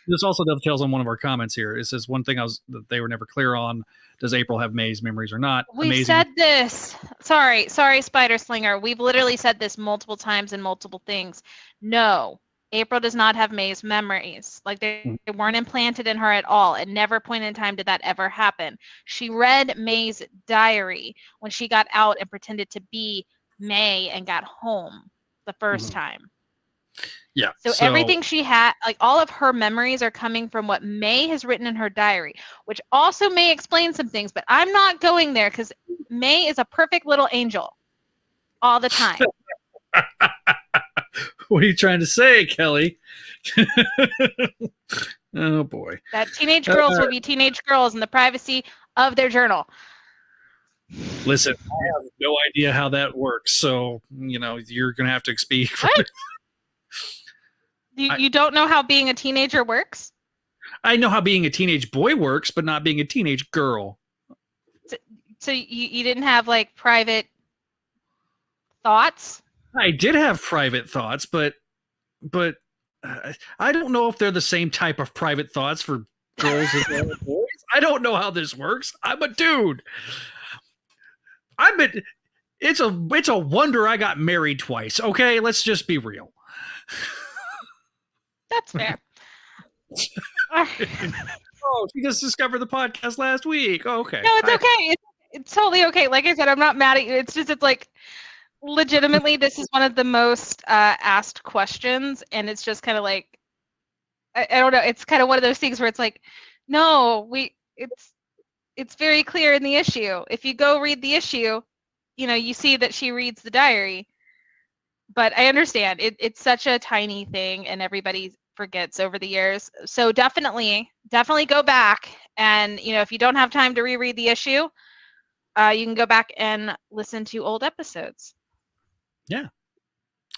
this also dovetails on one of our comments here. It says one thing that they were never clear on: does April have May's memories or not? We said this. Sorry, Spider Slinger. We've literally said this multiple times in multiple things. No, April does not have May's memories. Like, they weren't implanted in her at all. At never point in time did that ever happen. She read May's diary when she got out and pretended to be May and got home the first time. Yeah. So everything she had, like all of her memories are coming from what May has written in her diary, which also may explain some things, but I'm not going there because May is a perfect little angel all the time. What are you trying to say, Kelly? Oh boy. That teenage girls will be teenage girls in the privacy of their journal. Listen, I have no idea how that works, so you're gonna have to speak for What? You don't know how being a teenager works? I know how being a teenage boy works, but not being a teenage girl. So you didn't have like private thoughts? I did have private thoughts, but I don't know if they're the same type of private thoughts for girls as well as boys. I don't know how this works. I'm a dude. It's a wonder I got married twice. Okay, let's just be real. That's fair. Oh, she just discovered the podcast last week. Oh, okay. No, it's okay. It's totally okay. Like I said, I'm not mad at you. It's like legitimately, this is one of the most asked questions, and it's just kind of like I don't know. It's kind of one of those things where it's like, no, it's very clear in the issue. If you go read the issue, you see that she reads the diary. But I understand it's such a tiny thing, and everybody forgets over the years. So definitely go back, and if you don't have time to reread the issue, you can go back and listen to old episodes. Yeah,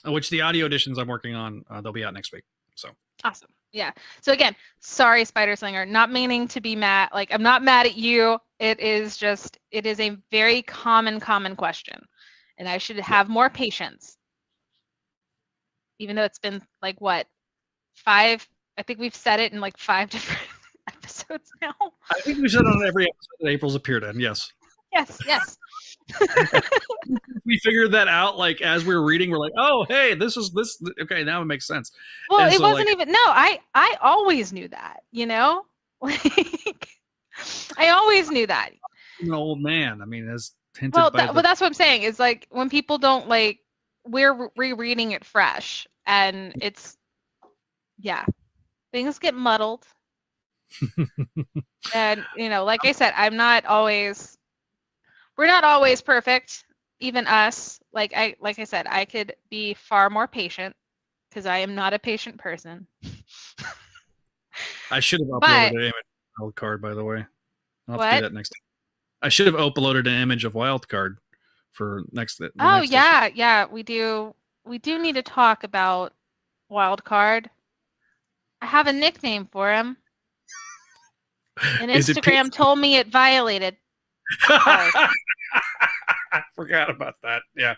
which the audio editions I'm working on, they'll be out next week. So awesome. Yeah. So again, sorry, Spider Slinger, not meaning to be mad. Like, I'm not mad at you. It is a very common question, and I should have more patience. Even though it's been like what, 5? I think we've said it in like 5 different episodes now. I think we said it on every episode that April's appeared in. Yes. Yes. We figured that out like as we were reading. We're like, oh, hey, this. Okay, now it makes sense. Well, and it wasn't even. No, I always knew that. Like I always knew that. I'm an old man. I mean, as hinted well, by well, that's what I'm saying. Is like when people don't like, we're rereading it fresh, and it's things get muddled. And like I said, we're not always perfect, even us. Like I said, I could be far more patient because I am not a patient person. I should have uploaded an image of Wildcard, by the way. I'll have to do that next time. I should have uploaded an image of Wildcard for next. Oh yeah, yeah, we do. We do need to talk about Wildcard. I have a nickname for him. And Instagram told me it violated. I forgot about that. Yeah.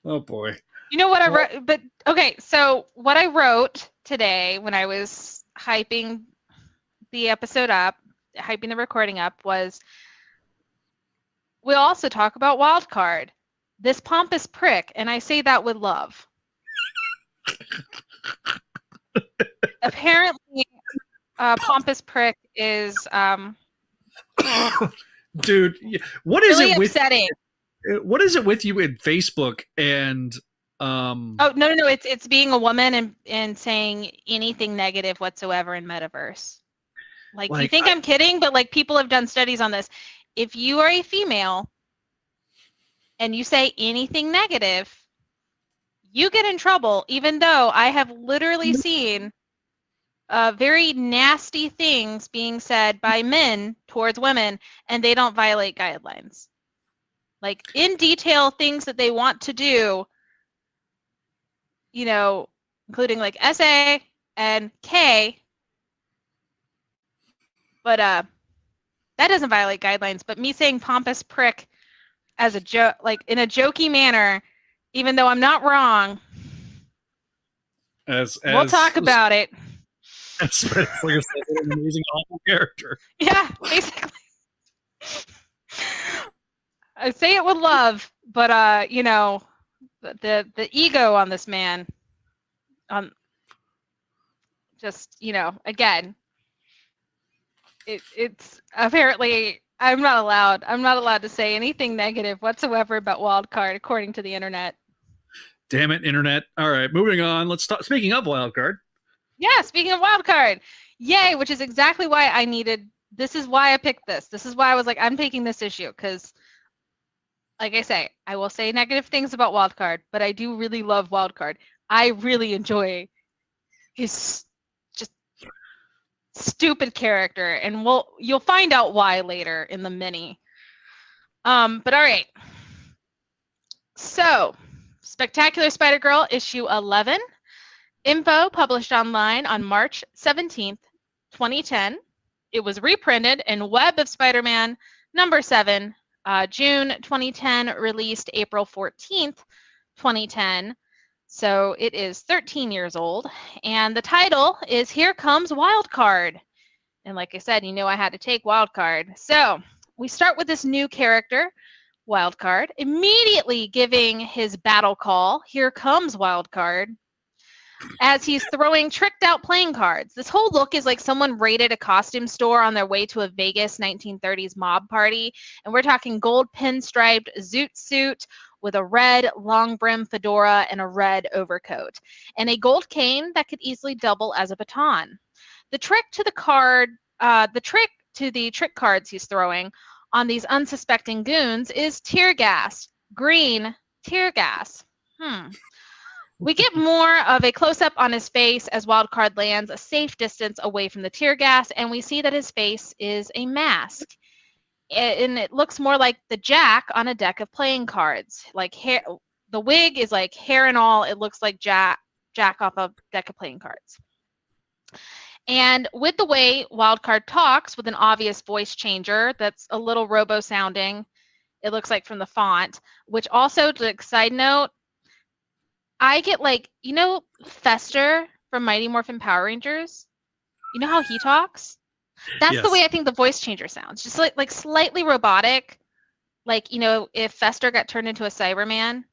Oh boy. You know what I wrote? But okay, so what I wrote today when I was hyping the episode up, hyping the recording up, was we'll also talk about Wildcard, this pompous prick, and I say that with love. Apparently, pompous prick is dude, what is really it with upsetting. What is it with you in Facebook and oh no, it's being a woman and saying anything negative whatsoever in metaverse. Like you think I'm kidding, but like people have done studies on this. If you are a female and you say anything negative, you get in trouble, even though I have literally seen very nasty things being said by men towards women, and they don't violate guidelines. Like in detail, things that they want to do, including like SA and K. But that doesn't violate guidelines. But me saying pompous prick as a joke, like in a jokey manner, even though I'm not wrong, we'll talk about it. Especially if it's an amazing awful character. Yeah, basically. I say it with love, but the ego on this man, just again, it's apparently I'm not allowed to say anything negative whatsoever about Wildcard according to the internet. Damn it, internet. All right, moving on. Let's talk. Speaking of wildcard. Yeah, speaking of wildcard. Yay, which is exactly why I needed. This is why I picked this. This is why I was like, I'm taking this issue because, like I say, I will say negative things about wildcard, but I do really love wildcard. I really enjoy his just stupid character, and you'll find out why later in the mini. But all right. So, Spectacular Spider-Girl issue 11. Info published online on March 17th, 2010. It was reprinted in Web of Spider-Man number 7, June 2010, released April 14th, 2010. So it is 13 years old. And the title is Here Comes Wildcard. And like I said, I had to take Wildcard. So we start with this new character, Wildcard, immediately giving his battle call, Here Comes Wildcard, as he's throwing tricked out playing cards. This whole look is like someone raided a costume store on their way to a Vegas 1930s mob party. And we're talking gold pinstriped zoot suit with a red long brim fedora and a red overcoat, and a gold cane that could easily double as a baton. The trick to the trick cards he's throwing on these unsuspecting goons is tear gas, green tear gas. We get more of a close-up on his face as Wildcard lands a safe distance away from the tear gas, and we see that his face is a mask. And it looks more like the Jack on a deck of playing cards. Like hair, the wig is like hair and all. It looks like Jack off a deck of playing cards. And with the way Wildcard talks with an obvious voice changer that's a little robo-sounding, it looks like from the font, which also, like, side note, I get like, Fester from Mighty Morphin Power Rangers? You know how he talks? That's Yes. The way I think the voice changer sounds. Just like slightly robotic. Like, if Fester got turned into a Cyberman.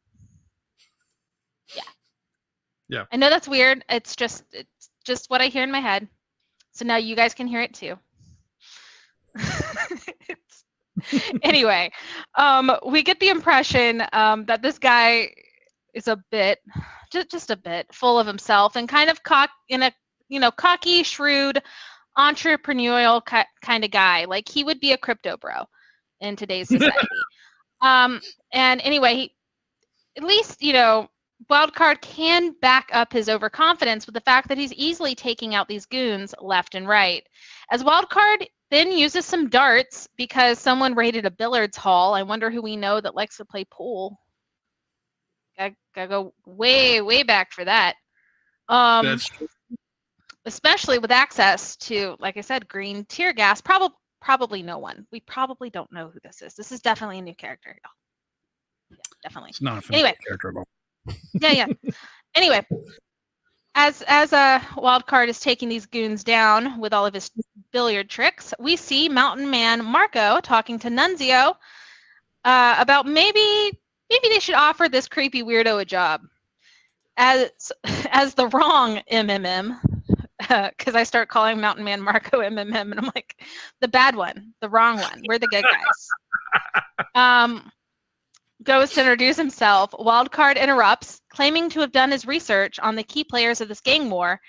Yeah. Yeah. I know that's weird. It's just what I hear in my head. So now you guys can hear it too. Anyway, we get the impression that this guy is a bit, just a bit full of himself and kind of cocky, shrewd, entrepreneurial kind of guy. Like he would be a crypto bro in today's society. And anyway, at least, Wildcard can back up his overconfidence with the fact that he's easily taking out these goons left and right. As Wildcard then uses some darts because someone raided a billiards hall. I wonder who we know that likes to play pool. Gotta go way, way back for that. That's true. Especially with access to, like I said, green tear gas. Probably no one. We probably don't know who this is. This is definitely a new character. Yeah, definitely. It's not a familiar character at all. Yeah. Anyway, as Wildcard is taking these goons down with all of his billiard tricks, we see Mountain Man Marco talking to Nunzio about maybe they should offer this creepy weirdo a job as the wrong MMM, because I start calling Mountain Man Marco MMM, and I'm like, the bad one, the wrong one. We're the good guys. Goes to introduce himself. Wildcard interrupts, claiming to have done his research on the key players of this gang war,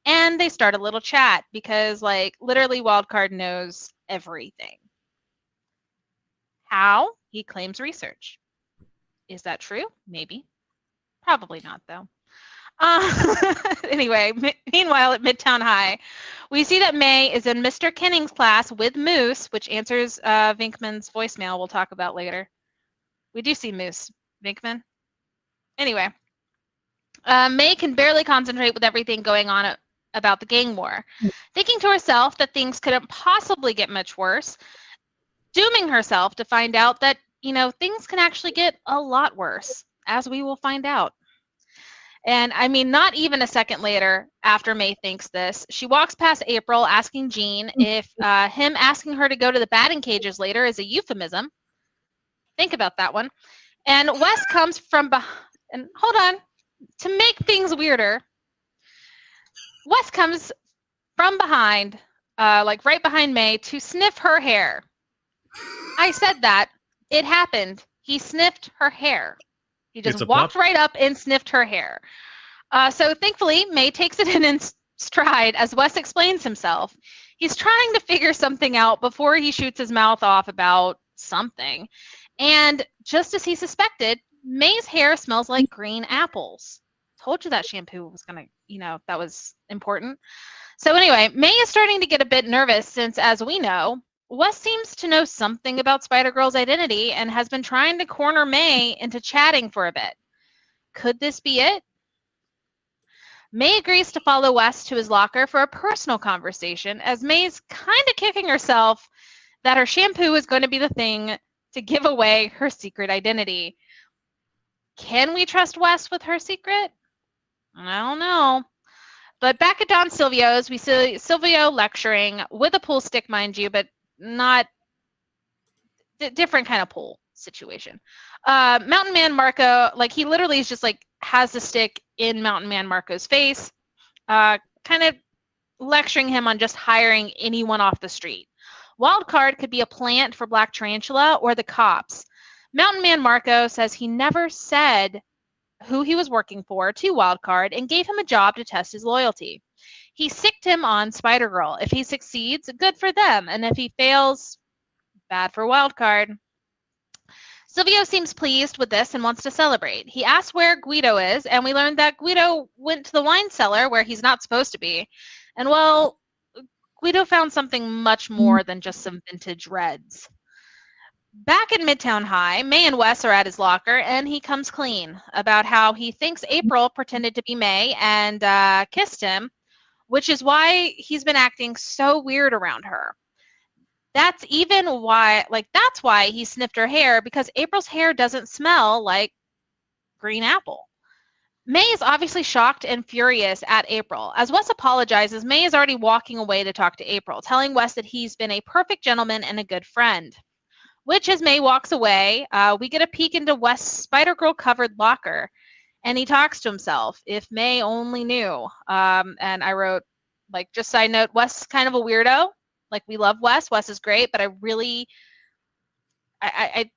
and they start a little chat because, like, literally Wildcard knows everything. How? He claims research. Is that true? Maybe. Probably not, though. Anyway, meanwhile at Midtown High, we see that May is in Mr. Kenning's class with Moose, which answers Vinkman's voicemail we'll talk about later. We do see Moose, Vinkman. Anyway, May can barely concentrate with everything going on about the gang war, thinking to herself that things couldn't possibly get much worse, dooming herself to find out that, things can actually get a lot worse, as we will find out. And I mean, not even a second later, after May thinks this, she walks past April asking Jean if him asking her to go to the batting cages later is a euphemism. Think about that one. And Wes comes from behind, and hold on, to make things weirder, Wes comes from behind, like right behind May, to sniff her hair. I said that. It happened. He sniffed her hair. He just walked right up and sniffed her hair. So thankfully, May takes it in stride as Wes explains himself. He's trying to figure something out before he shoots his mouth off about something. And just as he suspected, May's hair smells like green apples. Told you that shampoo was going to, that was important. So anyway, May is starting to get a bit nervous since, as we know, Wes seems to know something about Spider-Girl's identity and has been trying to corner May into chatting for a bit. Could this be it? May agrees to follow Wes to his locker for a personal conversation, as May's kind of kicking herself that her shampoo is going to be the thing to give away her secret identity. Can we trust Wes with her secret? I don't know. But back at Don Silvio's, we see Silvio lecturing with a pool stick, mind you, but not different kind of pool situation. Mountain Man Marco, he literally is just has the stick in Mountain Man Marco's face, kind of lecturing him on just hiring anyone off the street. Wildcard could be a plant for Black Tarantula or the cops. Mountain Man Marco says he never said who he was working for to Wildcard and gave him a job to test his loyalty. He sicked him on Spider-Girl. If he succeeds, good for them. And if he fails, bad for Wildcard. Silvio seems pleased with this and wants to celebrate. He asks where Guido is, and we learned that Guido went to the wine cellar where he's not supposed to be. And well, Guido found something much more than just some vintage reds. Back at Midtown High, May and Wes are at his locker, and he comes clean about how he thinks April pretended to be May and kissed him, which is why he's been acting so weird around her. That's why he sniffed her hair, because April's hair doesn't smell like green apple. May is obviously shocked and furious at April. As Wes apologizes, May is already walking away to talk to April, telling Wes that he's been a perfect gentleman and a good friend. Which, as May walks away, we get a peek into Wes' Spider-Girl covered locker, and he talks to himself. If May only knew. And I wrote, just side note, Wes is kind of a weirdo. We love Wes. Wes is great, but I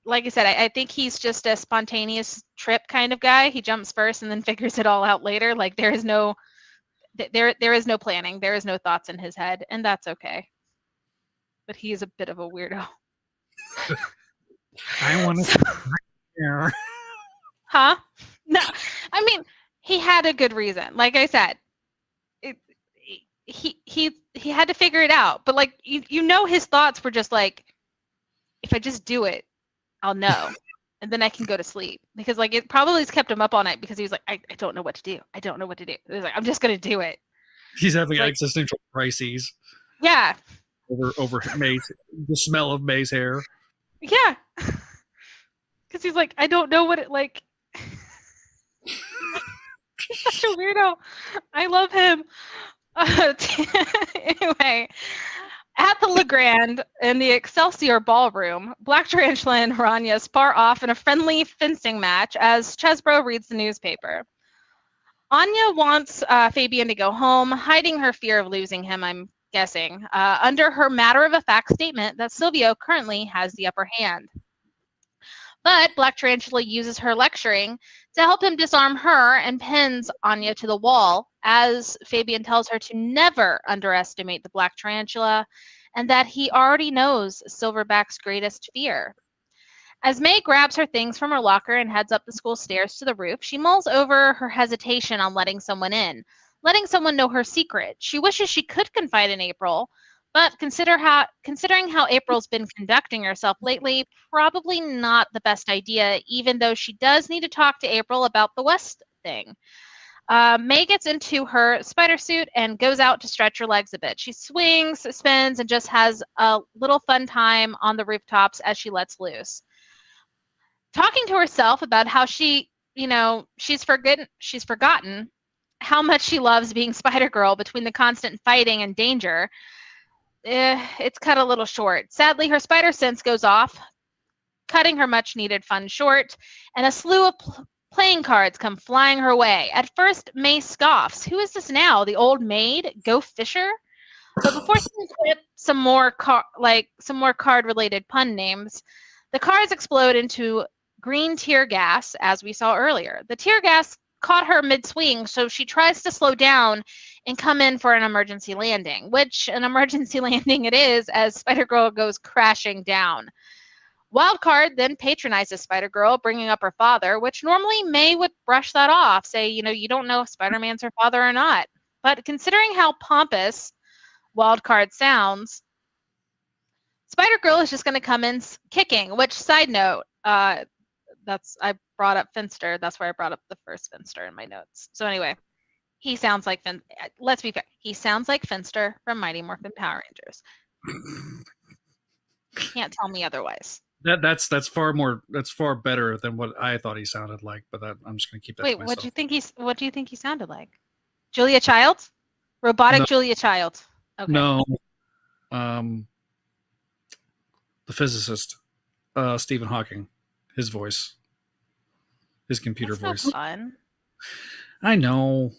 like I said, I think he's just a spontaneous trip kind of guy. He jumps first and then figures it all out later. There is no planning. There is no thoughts in his head, and that's okay. But he is a bit of a weirdo. I want to. Huh? No, I mean, he had a good reason. Like I said, he had to figure it out. But his thoughts were just if I just do it, I'll know, and then I can go to sleep. Because it probably has kept him up all night, because he was I don't know what to do. I don't know what to do. He was I'm just gonna do it. He's having existential crises. Yeah. Over May's, the smell of May's hair. Yeah. Because he's I don't know what it He's such a weirdo. I love him. Anyway, at the LeGrand in the Excelsior Ballroom, Black Tarantula and Rania spar off in a friendly fencing match as Chesbro reads the newspaper. Anya wants Fabian to go home, hiding her fear of losing him, I'm guessing, under her matter-of-fact statement that Silvio currently has the upper hand. But Black Tarantula uses her lecturing to help him disarm her and pins Anya to the wall, as Fabian tells her to never underestimate the Black Tarantula, and that he already knows Silverback's greatest fear. As May grabs her things from her locker and heads up the school stairs to the roof, she mulls over her hesitation on letting someone in, letting someone know her secret. She wishes she could confide in April, but considering how April's been conducting herself lately, probably not the best idea, even though she does need to talk to April about the West thing. May gets into her spider suit and goes out to stretch her legs a bit. She swings, spins, and just has a little fun time on the rooftops as she lets loose. Talking to herself about how she's forgotten how much she loves being Spider-Girl between the constant fighting and danger. It's cut a little short. Sadly, her spider sense goes off, cutting her much-needed fun short, and a slew of playing cards come flying her way. At first, May scoffs. Who is this now? The old maid? Go Fisher? But before she can quit some more card-related pun names, the cards explode into green tear gas, as we saw earlier. The tear gas caught her mid-swing, so she tries to slow down and come in for an emergency landing, which an emergency landing it is as Spider-Girl goes crashing down. Wildcard then patronizes Spider-Girl, bringing up her father, which normally May would brush that off, say, you don't know if Spider-Man's her father or not. But considering how pompous Wildcard sounds, Spider-Girl is just going to come in kicking, which, side note, I brought up Finster. That's where I brought up the first Finster in my notes. So anyway, he sounds like let's be fair. He sounds like Finster from Mighty Morphin Power Rangers. Can't tell me otherwise. That's far better than what I thought he sounded like. But I'm just gonna keep that. Wait, to myself. what do you think he sounded like? Julia Child? Robotic No. Julia Child. Okay. No. The physicist, Stephen Hawking, his voice, his computer That's voice. Not fun. I know.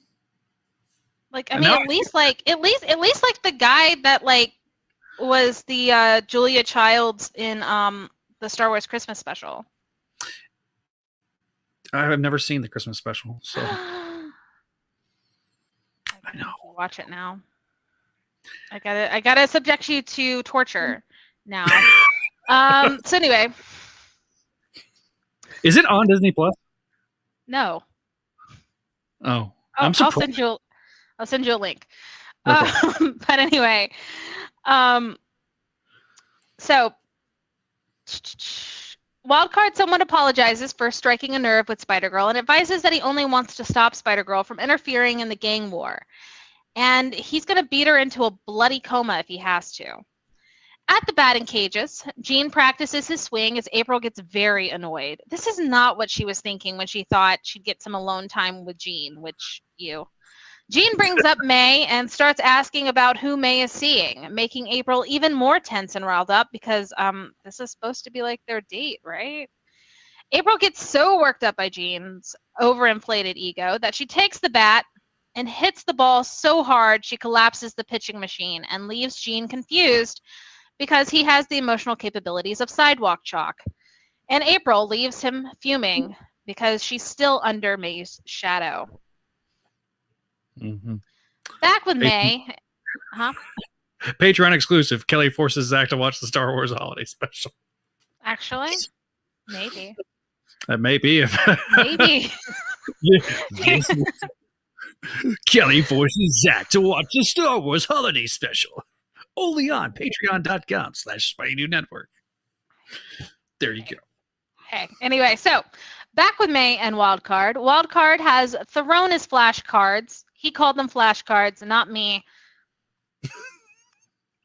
Like, I mean, at least like the guy that like was the Julia Childs in the Star Wars Christmas special. I have never seen the Christmas special, so I know. Watch it now. I gotta subject you to torture now. So anyway. Is it on Disney Plus? No. Oh, I'm surprised. I'll send you a link. Okay. But anyway, so Wildcard somewhat apologizes for striking a nerve with Spider-Girl and advises that he only wants to stop Spider-Girl from interfering in the gang war. And he's going to beat her into a bloody coma if he has to. At the batting cages, Jean practices his swing as April gets very annoyed. This is not what she was thinking when she thought she'd get some alone time with Jean, Jean brings up May and starts asking about who May is seeing, making April even more tense and riled up because this is supposed to be like their date, right? April gets so worked up by Jean's overinflated ego that she takes the bat and hits the ball so hard she collapses the pitching machine and leaves Jean confused because he has the emotional capabilities of sidewalk chalk. And April leaves him fuming because she's still under May's shadow. Mm-hmm. Back with May. Huh? Patreon exclusive. Kelly forces Zach to watch the Star Wars holiday special. Actually, maybe. That may be. Maybe. Kelly forces Zach to watch the Star Wars holiday special. Only on patreon.com/Spidey Network. There you go. Okay. Anyway, so back with May and Wildcard. Wildcard has thrown his flashcards. He called them flashcards, not me.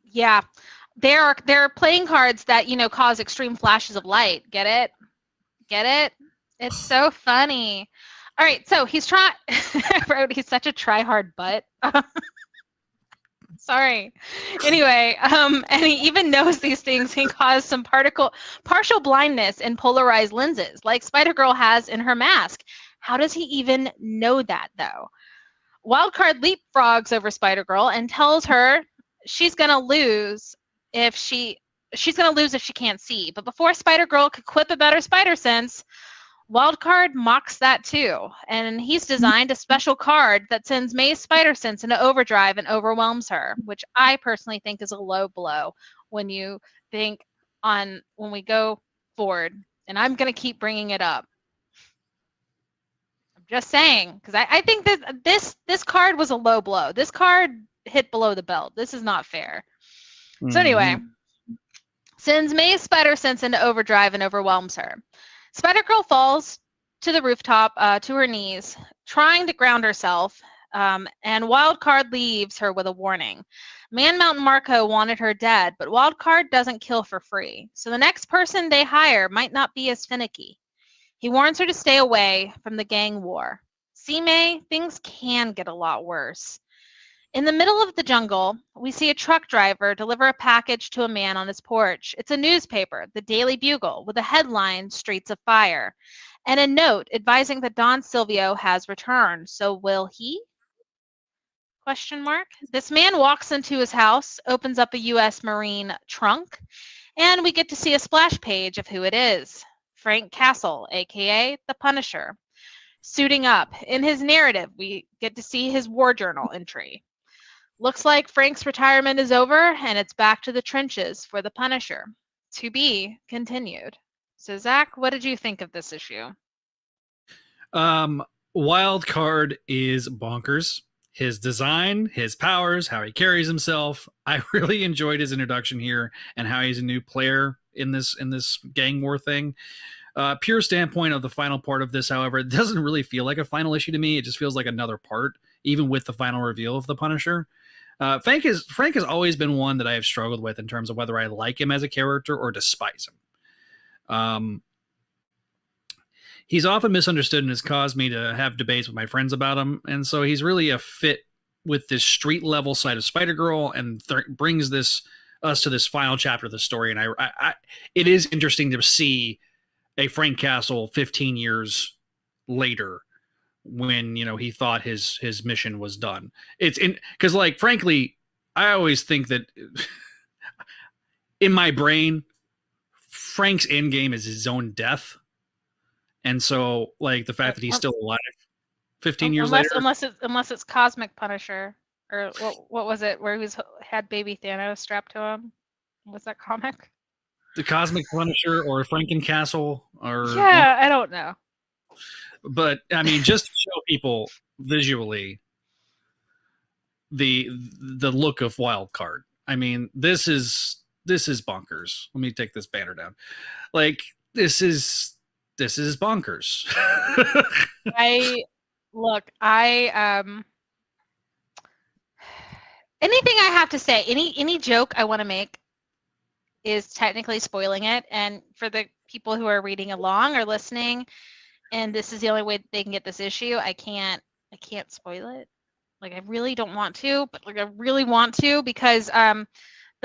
Yeah. They're playing cards that, cause extreme flashes of light. Get it? Get it? It's so funny. All right, so he's trying. I wrote he's such a try-hard butt. Sorry. Anyway, and he even knows these things can cause some partial blindness in polarized lenses, like Spider-Girl has in her mask. How does he even know that, though? Wildcard leapfrogs over Spider-Girl and tells her she's gonna lose if she can't see. But before Spider-Girl could quip about her spider sense, Wildcard mocks that too, and he's designed a special card that sends May's spider sense into overdrive and overwhelms her, which I personally think is a low blow when you think when we go forward, and I'm going to keep bringing it up. I'm just saying, because I think that this card was a low blow. This card hit below the belt. This is not fair. Mm-hmm. So anyway, sends May's spider sense into overdrive and overwhelms her. Spider-Girl falls to the rooftop to her knees, trying to ground herself, and Wildcard leaves her with a warning. Man Mountain Marco wanted her dead, but Wildcard doesn't kill for free, so the next person they hire might not be as finicky. He warns her to stay away from the gang war. See, May, things can get a lot worse. In the middle of the jungle, we see a truck driver deliver a package to a man on his porch. It's a newspaper, the Daily Bugle, with a headline, Streets of Fire, and a note advising that Don Silvio has returned. So will he? ? This man walks into his house, opens up a U.S. Marine trunk, and we get to see a splash page of who it is. Frank Castle, aka the Punisher, suiting up. In his narrative, we get to see his war journal entry. Looks like Frank's retirement is over and it's back to the trenches for the Punisher. To be continued. So Zach, what did you think of this issue? Wild Card is bonkers. His design, his powers, how he carries himself. I really enjoyed his introduction here and how he's a new player in this gang war thing. Pure standpoint of the final part of this, however, it doesn't really feel like a final issue to me. It just feels like another part, even with the final reveal of the Punisher. Frank has always been one that I have struggled with in terms of whether I like him as a character or despise him. He's often misunderstood and has caused me to have debates with my friends about him, and so he's really a fit with this street level side of Spider-Girl and brings us to this final chapter of the story. And I it is interesting to see a Frank Castle 15 years later, when he thought his mission was done. It's in because, like, frankly, I always think that in my brain, Frank's end game is his own death, and so, like, the fact that he's still alive 15 years later, unless it's Cosmic Punisher, or what was it where he had baby Thanos strapped to him? Was that comic? The Cosmic Punisher or Frankencastle, or I don't know. But I mean, just to show people visually the look of Wild Card. I mean, this is bonkers. Let me take this banner down. Like, this is bonkers. Anything I have to say, any joke I want to make is technically spoiling it. And for the people who are reading along or listening, and this is the only way they can get this issue, I can't spoil it. Like, I really don't want to, but like, I really want to, because the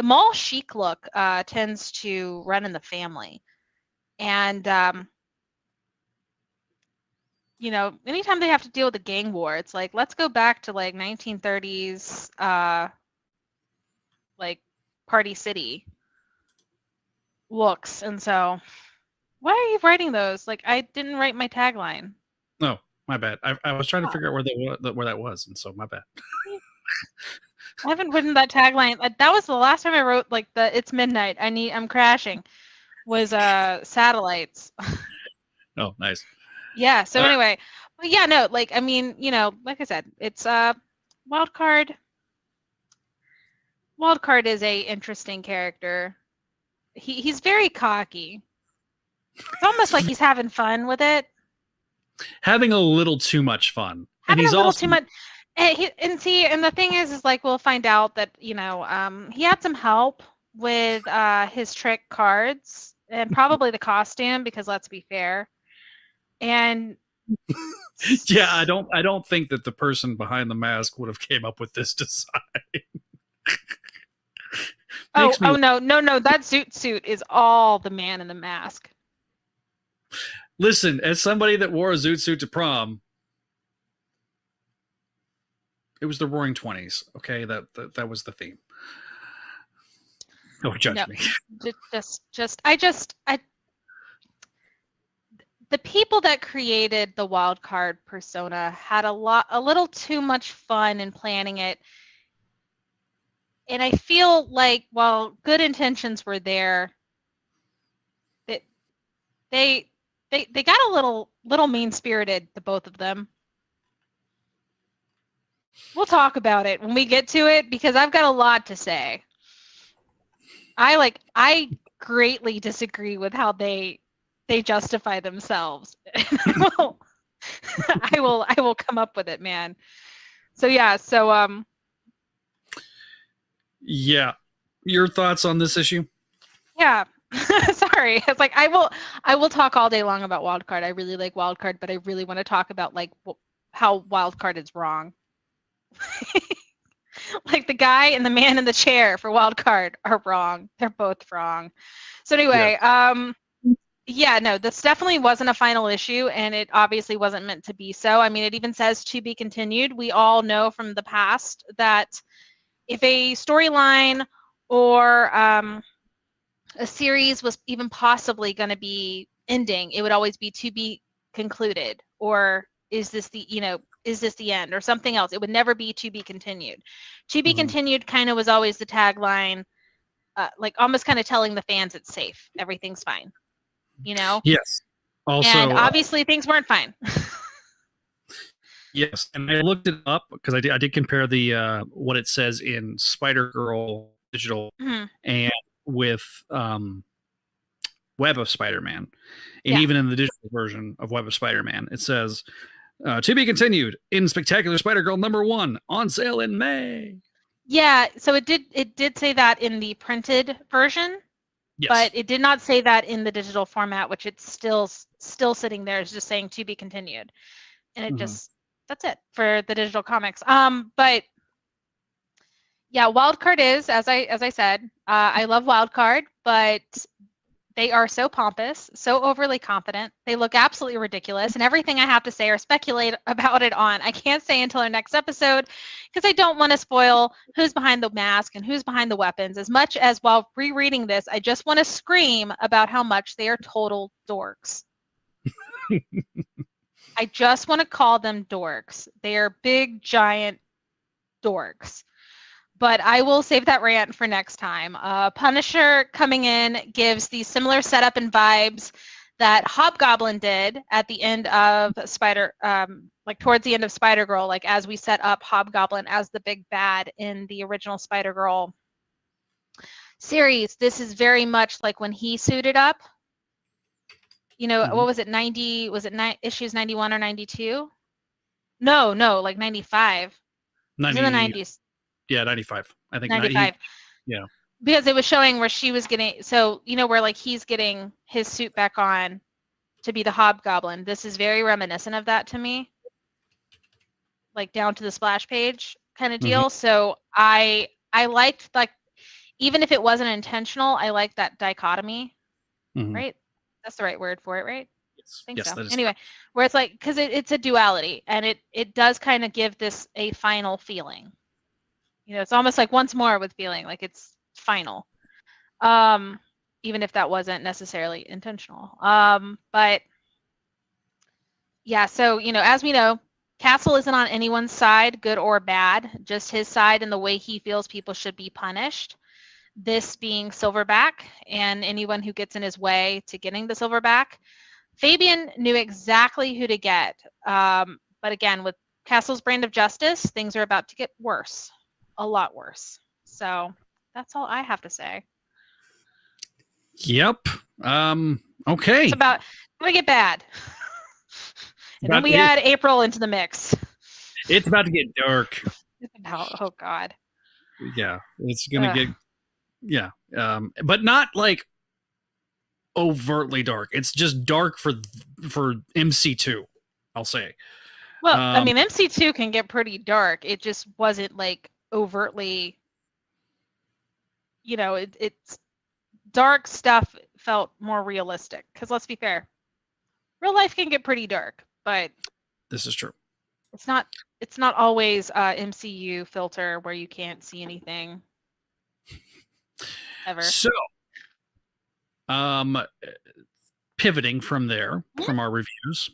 mall chic look tends to run in the family. And anytime they have to deal with a gang war, it's like, let's go back to like 1930s like Party City looks. And so, why are you writing those? Like, I didn't write my tagline. No, my bad. I was trying to figure out where that was, and so my bad. I haven't written that tagline. That was the last time I wrote, like, "It's midnight. I'm crashing." Was satellites. Oh, nice. Yeah. So anyway, but yeah, no, like, I mean, like I said, it's Wild Card. Wild Card is a interesting character. He's very cocky. It's almost like he's having fun with it. Having a little too much fun. Having a little too much. And the thing is like, we'll find out that, he had some help with his trick cards and probably the costume, because let's be fair. And yeah, I don't think that the person behind the mask would have came up with this design. No, that zoot suit is all the man in the mask. Listen, as somebody that wore a zoot suit to prom, it was the Roaring 20s. Okay, that was the theme. Don't judge me. The people that created the Wild Card persona had a little too much fun in planning it. And I feel like, while good intentions were there, that they got a little mean-spirited, the both of them. We'll talk about it when we get to it, because I've got a lot to say. I greatly disagree with how they justify themselves. I will come up with it, man. So yeah, yeah. Your thoughts on this issue? Yeah. Sorry. It's like, I will talk all day long about Wild Card. I really like Wild Card, but I really want to talk about, like, how Wild Card is wrong. Like, the guy and the man in the chair for Wild Card are wrong. They're both wrong. So anyway, yeah, no, this definitely wasn't a final issue, and it obviously wasn't meant to be so. I mean, it even says to be continued. We all know from the past that if a storyline or a series was even possibly going to be ending. It would always be to be concluded, or is this the, is this the end, or something else. It would never be to be continued. To be continued kind of was always the tagline, like almost kind of telling the fans it's safe, everything's fine, Yes. Also, and obviously things weren't fine. Yes, and I looked it up because I did compare the what it says in Spider-Girl digital and with Web of Spider-Man, and even in the digital version of Web of Spider-Man, it says to be continued in Spectacular Spider-Girl #1 on sale in May. Yeah, so it did say that in the printed version, but it did not say that in the digital format, which it's still sitting there. It's just saying to be continued, and it just that's it for the digital comics. But yeah, Wildcard is, as I said, I love Wildcard, but they are so pompous, so overly confident. They look absolutely ridiculous, and everything I have to say or speculate about it on, I can't say until our next episode because I don't want to spoil who's behind the mask and who's behind the weapons. As much as while rereading this, I just want to scream about how much they are total dorks. I just want to call them dorks. They are big, giant dorks. But I will save that rant for next time. Punisher coming in gives the similar setup and vibes that Hobgoblin did at the end of like towards the end of Spider-Girl, like as we set up Hobgoblin as the big bad in the original Spider-Girl series. This is very much like when he suited up. What was it, 90? Was it issues 91 or 92? No, like 95. 90, it was in the 90s. Yeah, 95. I think 95. Yeah. Because it was showing where she was getting, where like he's getting his suit back on to be the Hobgoblin. This is very reminiscent of that to me. Like down to the splash page kind of deal. So I liked, like, even if it wasn't intentional, I liked that dichotomy. Right? That's the right word for it, right? Yes. I think yes, so. That is Anyway, correct. where it's like, because it's a duality, and it does kind of give this a final feeling. It's almost like once more with feeling like it's final, even if that wasn't necessarily intentional. But yeah, so as we know, Castle isn't on anyone's side, good or bad, just his side and the way he feels people should be punished. This being Silverback and anyone who gets in his way to getting the Silverback. Fabian knew exactly who to get, but again, with Castle's brand of justice, things are about to get worse. A lot worse. So that's all I have to say. Yep. Okay. It's about to get bad. And then we add April into the mix. It's about to get dark. Oh God. Yeah, it's gonna get. Yeah, but not like overtly dark. It's just dark for MC2. I'll say. Well, I mean, MC2 can get pretty dark. It just wasn't like overtly. It's dark stuff felt more realistic. Because let's be fair, real life can get pretty dark, but this is true. It's not always MCU filter where you can't see anything ever. So, pivoting from there, from our reviews,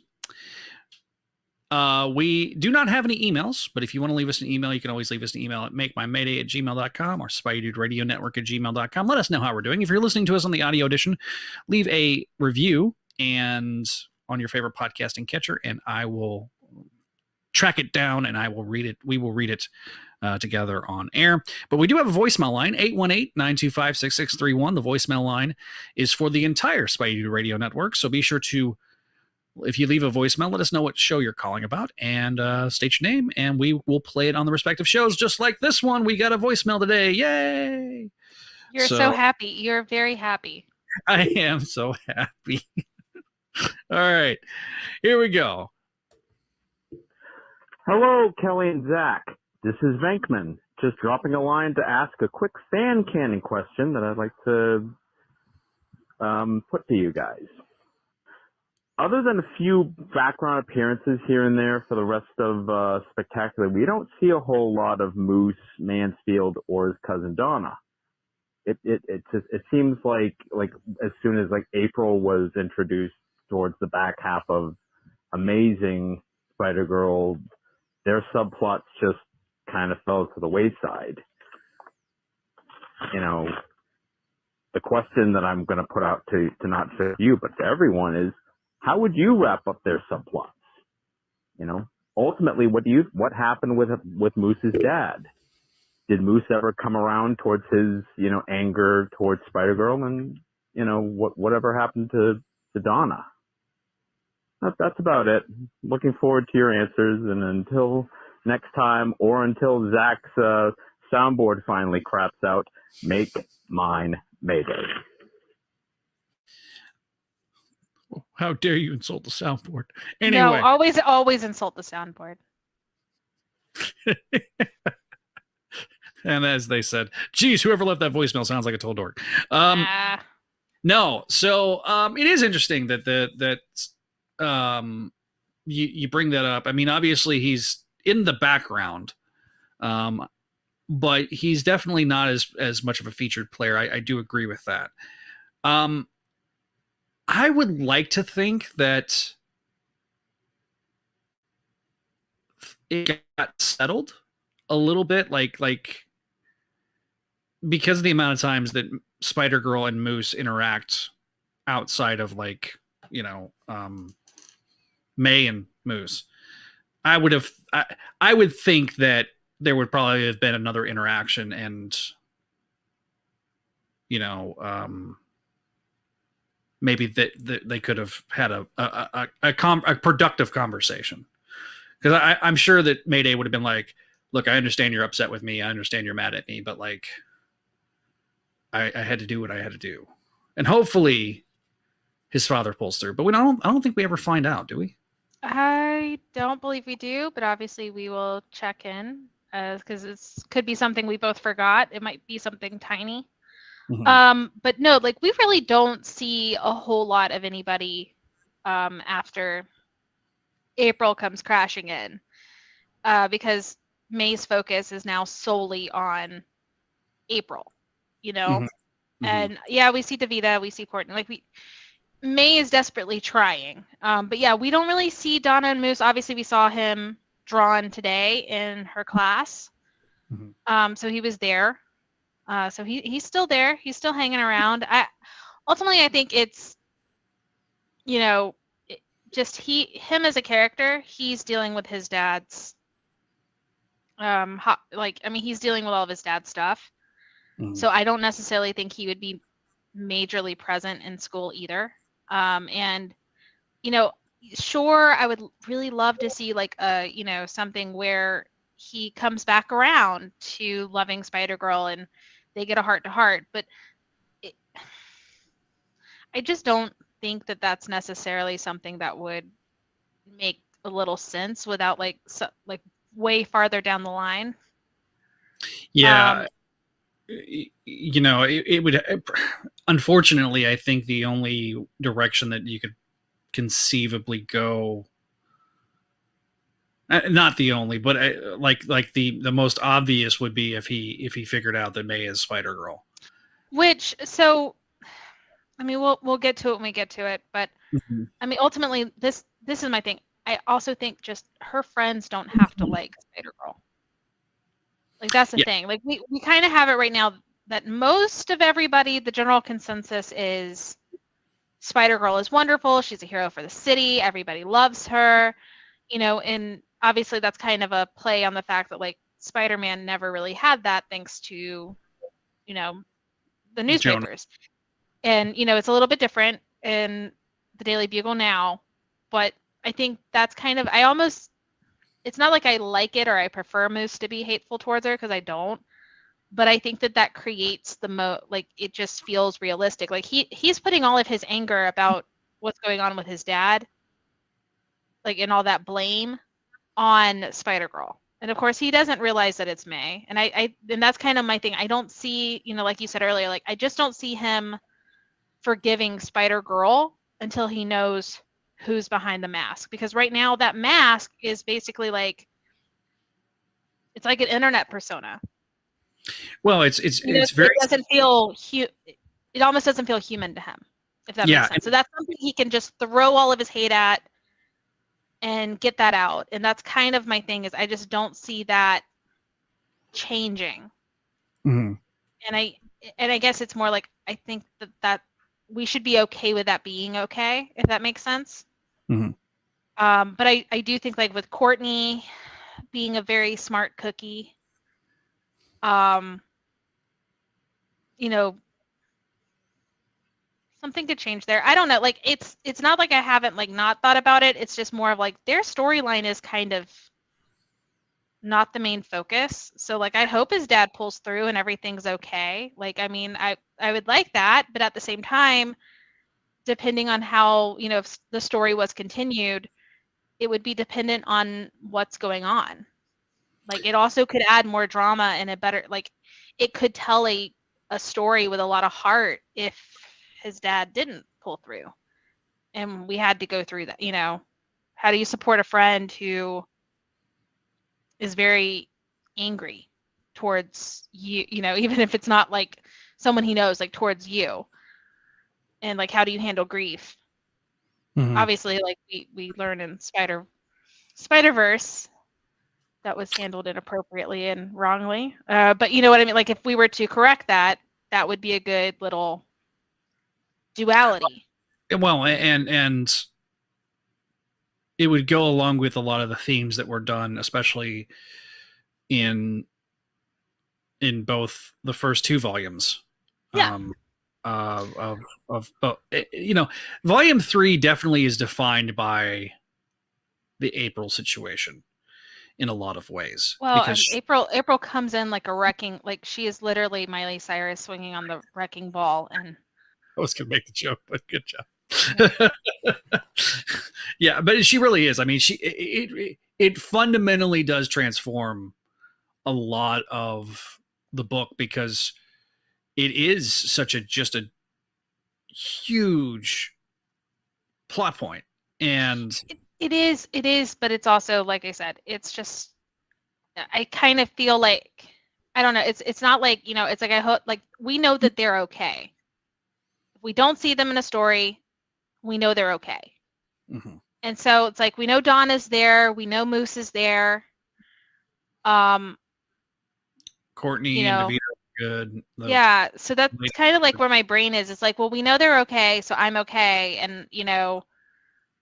we do not have any emails, but if you want to leave us an email, you can always leave us an email at makemymayday@gmail.com or SpideyDudeRadioNetwork@gmail.com. Let us know how we're doing. If you're listening to us on the audio edition, leave a review and on your favorite podcasting catcher, and I will track it down and I will read it. We will read it together on air. But we do have a voicemail line, 818-925-6631. The voicemail line is for the entire Spidey Dude Radio Network. So be sure to, if you leave a voicemail, let us know what show you're calling about and state your name, and we will play it on the respective shows. Just like this one, we got a voicemail today. Yay! You're so happy. You're very happy. I am so happy. All right, here we go. Hello, Kelly and Zach. This is Venkman, just dropping a line to ask a quick fan canon question that I'd like to put to you guys. Other than a few background appearances here and there for the rest of Spectacular, we don't see a whole lot of Moose, Mansfield, or his cousin Donna. it seems like as soon as like April was introduced towards the back half of Amazing Spider-Girl, their subplots just kind of fell to the wayside. You know, the question that I'm going to put out to not just you, but to everyone is, how would you wrap up their subplots? You know, ultimately, what happened with Moose's dad? Did Moose ever come around towards his, you know, anger towards Spider-Girl? And, you know, whatever happened to Donna? That's about it. Looking forward to your answers. And until next time, or until Zach's soundboard finally craps out, make Mine Mayday. How dare you insult the soundboard? Anyway. No, always insult the soundboard. And as they said, geez, whoever left that voicemail sounds like a total dork. No, so it is interesting that you bring that up. I mean, obviously he's in the background, but he's definitely not as much of a featured player. I do agree with that. I would like to think that it got settled a little bit, like because of the amount of times that Spider-Girl and Moose interact outside of, like, you know, May and Moose. I would think that there would probably have been another interaction, and, you know, maybe that they could have had a productive conversation. Because I'm sure that Mayday would have been like, look, I understand you're upset with me. I understand you're mad at me, but, like, I had to do what I had to do. And hopefully his father pulls through. But I don't think we ever find out, do we? I don't believe we do, but obviously we will check in because it could be something we both forgot. It might be something tiny. Mm-hmm. But no, like, we really don't see a whole lot of anybody after April comes crashing in, because May's focus is now solely on April, you know. Mm-hmm. And yeah, we see Davida, we see Courtney, like, May is desperately trying, but yeah, we don't really see Donna and Moose. Obviously we saw him drawn today in her class. Mm-hmm. So he was there. So he's still there. He's still hanging around. Ultimately, I think it's, you know, just him as a character. He's dealing with his dad's, he's dealing with all of his dad's stuff. Mm-hmm. So I don't necessarily think he would be majorly present in school either. And, you know, sure, I would really love to see, like, you know, something where he comes back around to loving Spider-Girl and they get a heart-to-heart, but I just don't think that that's necessarily something that would make a little sense without, like, way farther down the line. Yeah. You know, it would, unfortunately, I think the only direction that you could conceivably go, not the only, but like the most obvious would be if he figured out that May is Spider-Girl. Which, so, I mean, we'll get to it when we get to it, but mm-hmm. I mean, ultimately, this is my thing. I also think just her friends don't have to like Spider-Girl. Like, that's the thing. Like, we kind of have it right now that most of everybody, the general consensus is Spider-Girl is wonderful. She's a hero for the city. Everybody loves her. You know, and obviously that's kind of a play on the fact that, like, Spider-Man never really had that, thanks to, you know, the newspapers. And, you know, it's a little bit different in the Daily Bugle now, but I think that's kind of, it's not like I like it or I prefer Moose to be hateful towards her, because I don't, but I think that creates like, it just feels realistic. Like, he's putting all of his anger about what's going on with his dad, like, and all that blame on Spider-Girl. And of course he doesn't realize that it's May. And and that's kind of my thing. I don't see, you know, like you said earlier, like, I just don't see him forgiving Spider-Girl until he knows who's behind the mask, because right now that mask is basically like, it's like an internet persona. Well, it's very it doesn't feel it almost doesn't feel human to him, if that makes sense. So that's something he can just throw all of his hate at and get that out. And that's kind of my thing, is I just don't see that changing. Mm-hmm. And I guess it's more like, I think that we should be okay with that being okay, if that makes sense. Mm-hmm. But I do think, like, with Courtney being a very smart cookie, something to change there. I don't know. Like, it's not like I haven't, like, not thought about it. It's just more of like their storyline is kind of not the main focus. So, like, I hope his dad pulls through and everything's okay. Like, I mean, I would like that, but at the same time, depending on how, if the story was continued, it would be dependent on what's going on. Like, it also could add more drama and it could tell a story with a lot of heart if his dad didn't pull through. And we had to go through that, How do you support a friend who is very angry towards you, even if it's not like someone he knows, like towards you? And like, how do you handle grief? Mm-hmm. Obviously, like we learn in Spider-Verse that was handled inappropriately and wrongly. But you know what I mean? Like, if we were to correct that, that would be a good little duality. Well, and it would go along with a lot of the themes that were done, especially in both the first two volumes. Yeah. Volume 3 definitely is defined by the April situation in a lot of ways. Well, April comes in like a wrecking, like she is literally Miley Cyrus swinging on the wrecking ball. And I was gonna make the joke, but good job. Yeah, but she really is. I mean, it fundamentally does transform a lot of the book, because it is such just a huge plot point. And it is, but it's also, like I said, it's just, I kind of feel like, I don't know, it's not like, it's like, I hope, like, we know that they're okay. If we don't see them in a story, we know they're okay. Mm-hmm. And so it's like, we know Dawn is there, we know Moose is there. Courtney and Davida are good. Yeah, so that's kind of like where my brain is. It's like, well, we know they're okay, so I'm okay. And,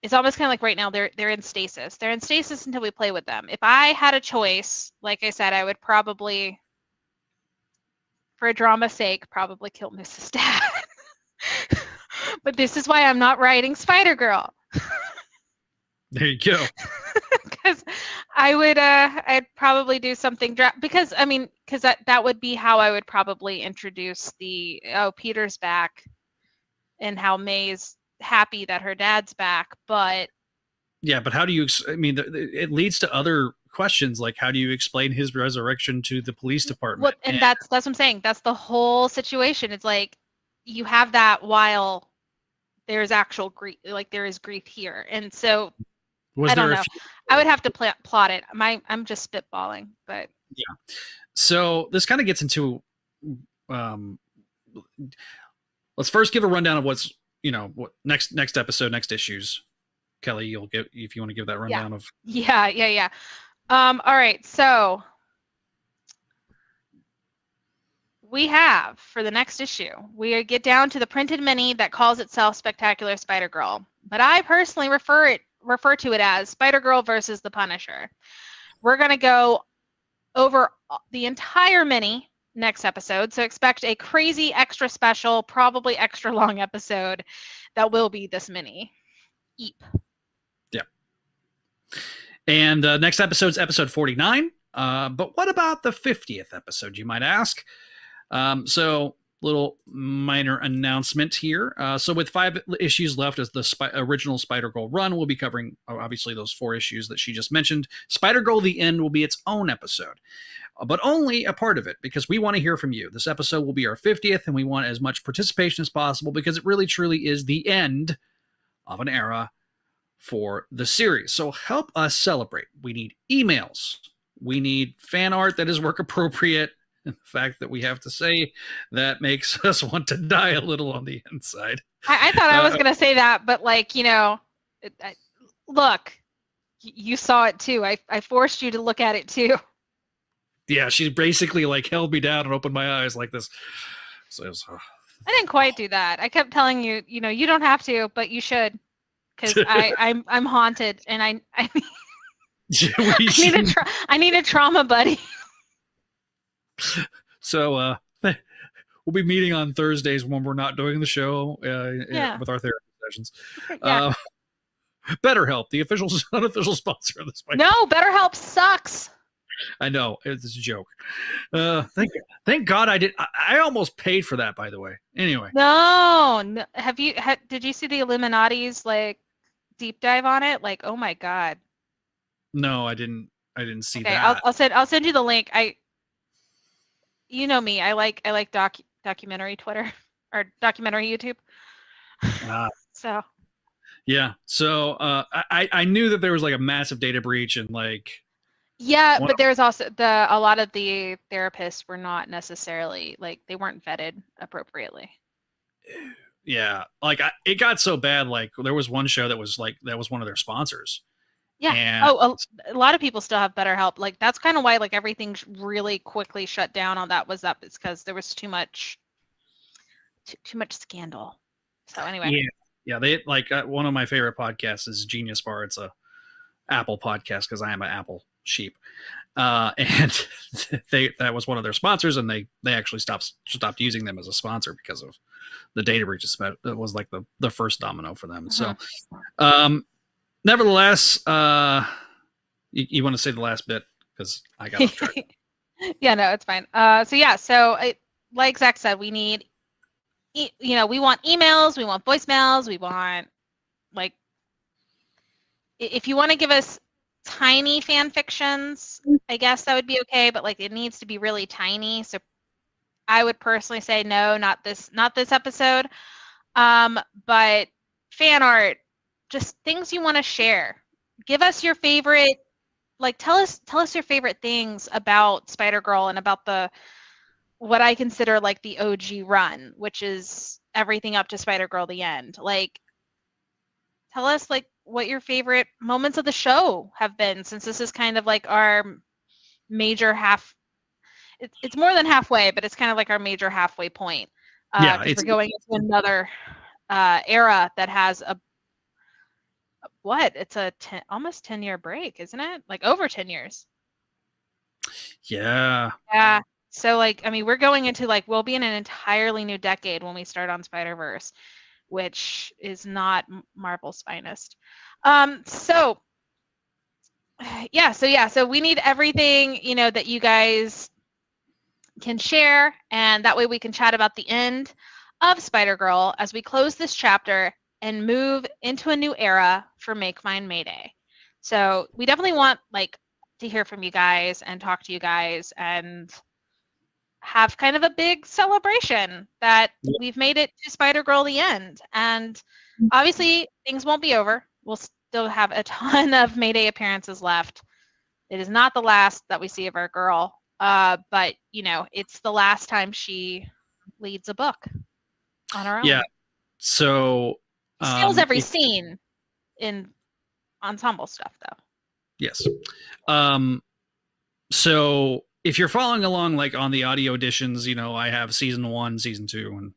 it's almost kind of like right now they're in stasis. They're in stasis until we play with them. If I had a choice, like I said, I would probably, for drama's sake, probably kill Mrs. Dad. But this is why I'm not writing Spider-Girl. There you go. Because I would, I'd probably do something because that would be how I would probably introduce Peter's back, and how May's happy that her dad's back. But yeah, but how do you? I mean, it leads to other questions, like how do you explain his resurrection to the police department? Well, and that's what I'm saying. That's the whole situation. It's like you have that while there's actual grief, like there is grief here, and so. I don't know. I would have to plot it. I'm just spitballing, but yeah. So this kind of gets into. Let's first give a rundown of what's what next episode, next issues. Kelly, you'll give if you want to give that rundown of. Yeah. All right. So we have, for the next issue, we get down to the printed mini that calls itself Spectacular Spider-Girl, but I personally refer to it as Spider-Girl versus the Punisher. We're going to go over the entire mini next episode, so expect a crazy extra special, probably extra long episode that will be this mini. Eep. Yeah. And next episode's episode 49. But what about the 50th episode, you might ask? So little minor announcement here. So with 5 issues left as the original Spider-Girl run, we'll be covering obviously those 4 issues that she just mentioned. Spider-Girl The End will be its own episode, but only a part of it, because we want to hear from you. This episode will be our 50th, and we want as much participation as possible, because it really truly is the end of an era for the series. So help us celebrate. We need emails. We need fan art that is work appropriate. And the fact that we have to say that makes us want to die a little on the inside. I thought I was going to say that, but like, look, you saw it too. I forced you to look at it too. Yeah, she basically like held me down and opened my eyes like this. So it was, I didn't quite do that. I kept telling you, you don't have to, but you should, because I'm haunted, and I need a trauma buddy. So we'll be meeting on Thursdays when we're not doing the show with our therapy sessions. Yeah. BetterHelp, the unofficial sponsor of this podcast. No, BetterHelp sucks. I know, it's a joke. Thank God I did. I almost paid for that, by the way. Anyway. No. Did you see the Illuminati's like deep dive on it? Like, oh my God. No, I didn't see that. I'll send you the link. You know me. I like documentary Twitter or documentary YouTube. So. Yeah. So I knew that there was like a massive data breach and like. Yeah, but there's also a lot of the therapists were not necessarily like they weren't vetted appropriately. Yeah, like it got so bad. Like there was one show that was one of their sponsors. Yeah. And a lot of people still have BetterHelp. Like that's kind of why like everything really quickly shut down on that was up. It's because there was too much scandal. So anyway. Yeah. They like one of my favorite podcasts is Genius Bar. It's a Apple podcast because I am an Apple sheep, and that was one of their sponsors, and they actually stopped using them as a sponsor because of the data breaches. It was like the first domino for them. So nevertheless, you want to say the last bit because I got off track. Yeah, no, it's fine. Like Zach said, we need we want emails, we want voicemails, we want like if you want to give us tiny fan fictions, I guess that would be okay, but like it needs to be really tiny. So I would personally say no, not this episode. But fan art, just things you want to share. Give us your favorite, like tell us your favorite things about Spider-Girl and about what I consider like the OG run, which is everything up to Spider-Girl the end. Like tell us like what your favorite moments of the show have been, since this is kind of like our major it's more than halfway, but it's kind of like our major halfway point. We're going into another era that has it's a almost 10-year break, isn't it? Like over 10 years. Yeah. Yeah. So like, I mean, we're going into like, we'll be in an entirely new decade when we start on Spider-Verse, which is not Marvel's finest. So we need everything, that you guys can share, and that way we can chat about the end of Spider-Girl as we close this chapter and move into a new era for Make Mine Mayday. So we definitely want like to hear from you guys and talk to you guys and have kind of a big celebration that we've made it to Spider-Girl the end. And obviously things won't be over. We'll still have a ton of Mayday appearances left. It is not the last that we see of our girl, but it's the last time she leads a book on her own. Yeah. So steals every scene in ensemble stuff though. Yes. So if you're following along like on the audio editions, I have season 1, season 2, and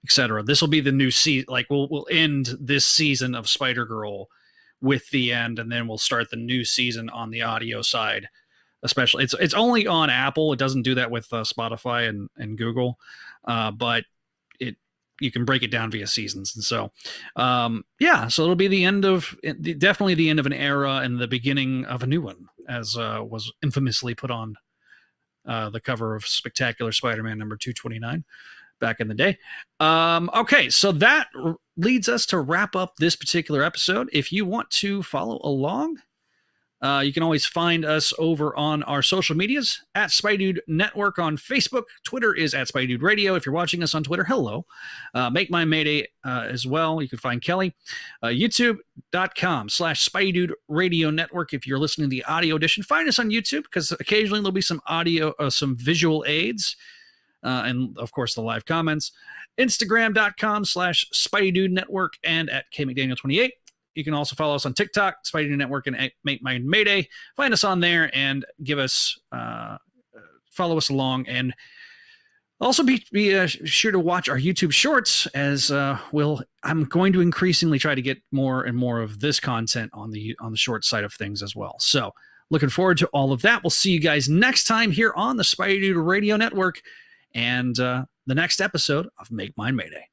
etc. This will be the new season. Like we'll end this season of Spider-Girl with the end, and then we'll start the new season on the audio side. Especially, it's only on Apple. It doesn't do that with Spotify and Google, but you can break it down via seasons. And so, so it'll be definitely the end of an era and the beginning of a new one, as was infamously put on the cover of Spectacular Spider-Man number 229 back in the day. Okay, so that leads us to wrap up this particular episode. If you want to follow along, You can always find us over on our social medias at Spy Dude Network on Facebook. Twitter is at Spy Dude Radio. If you're watching us on Twitter, hello. Make Mine Mayday as well. You can find Kelly. YouTube.com/Spy Dude Radio Network. If you're listening to the audio edition, find us on YouTube because occasionally there'll be some audio, some visual aids, and of course the live comments. Instagram.com/Spy Dude Network and at KMcDaniel28. You can also follow us on TikTok, Spy Dude Network, and Make Mine Mayday. Find us on there and give us, follow us along, and also be sure to watch our YouTube shorts. As I'm going to increasingly try to get more and more of this content on the short side of things as well. So looking forward to all of that. We'll see you guys next time here on the Spy Dude Radio Network and the next episode of Make Mine Mayday.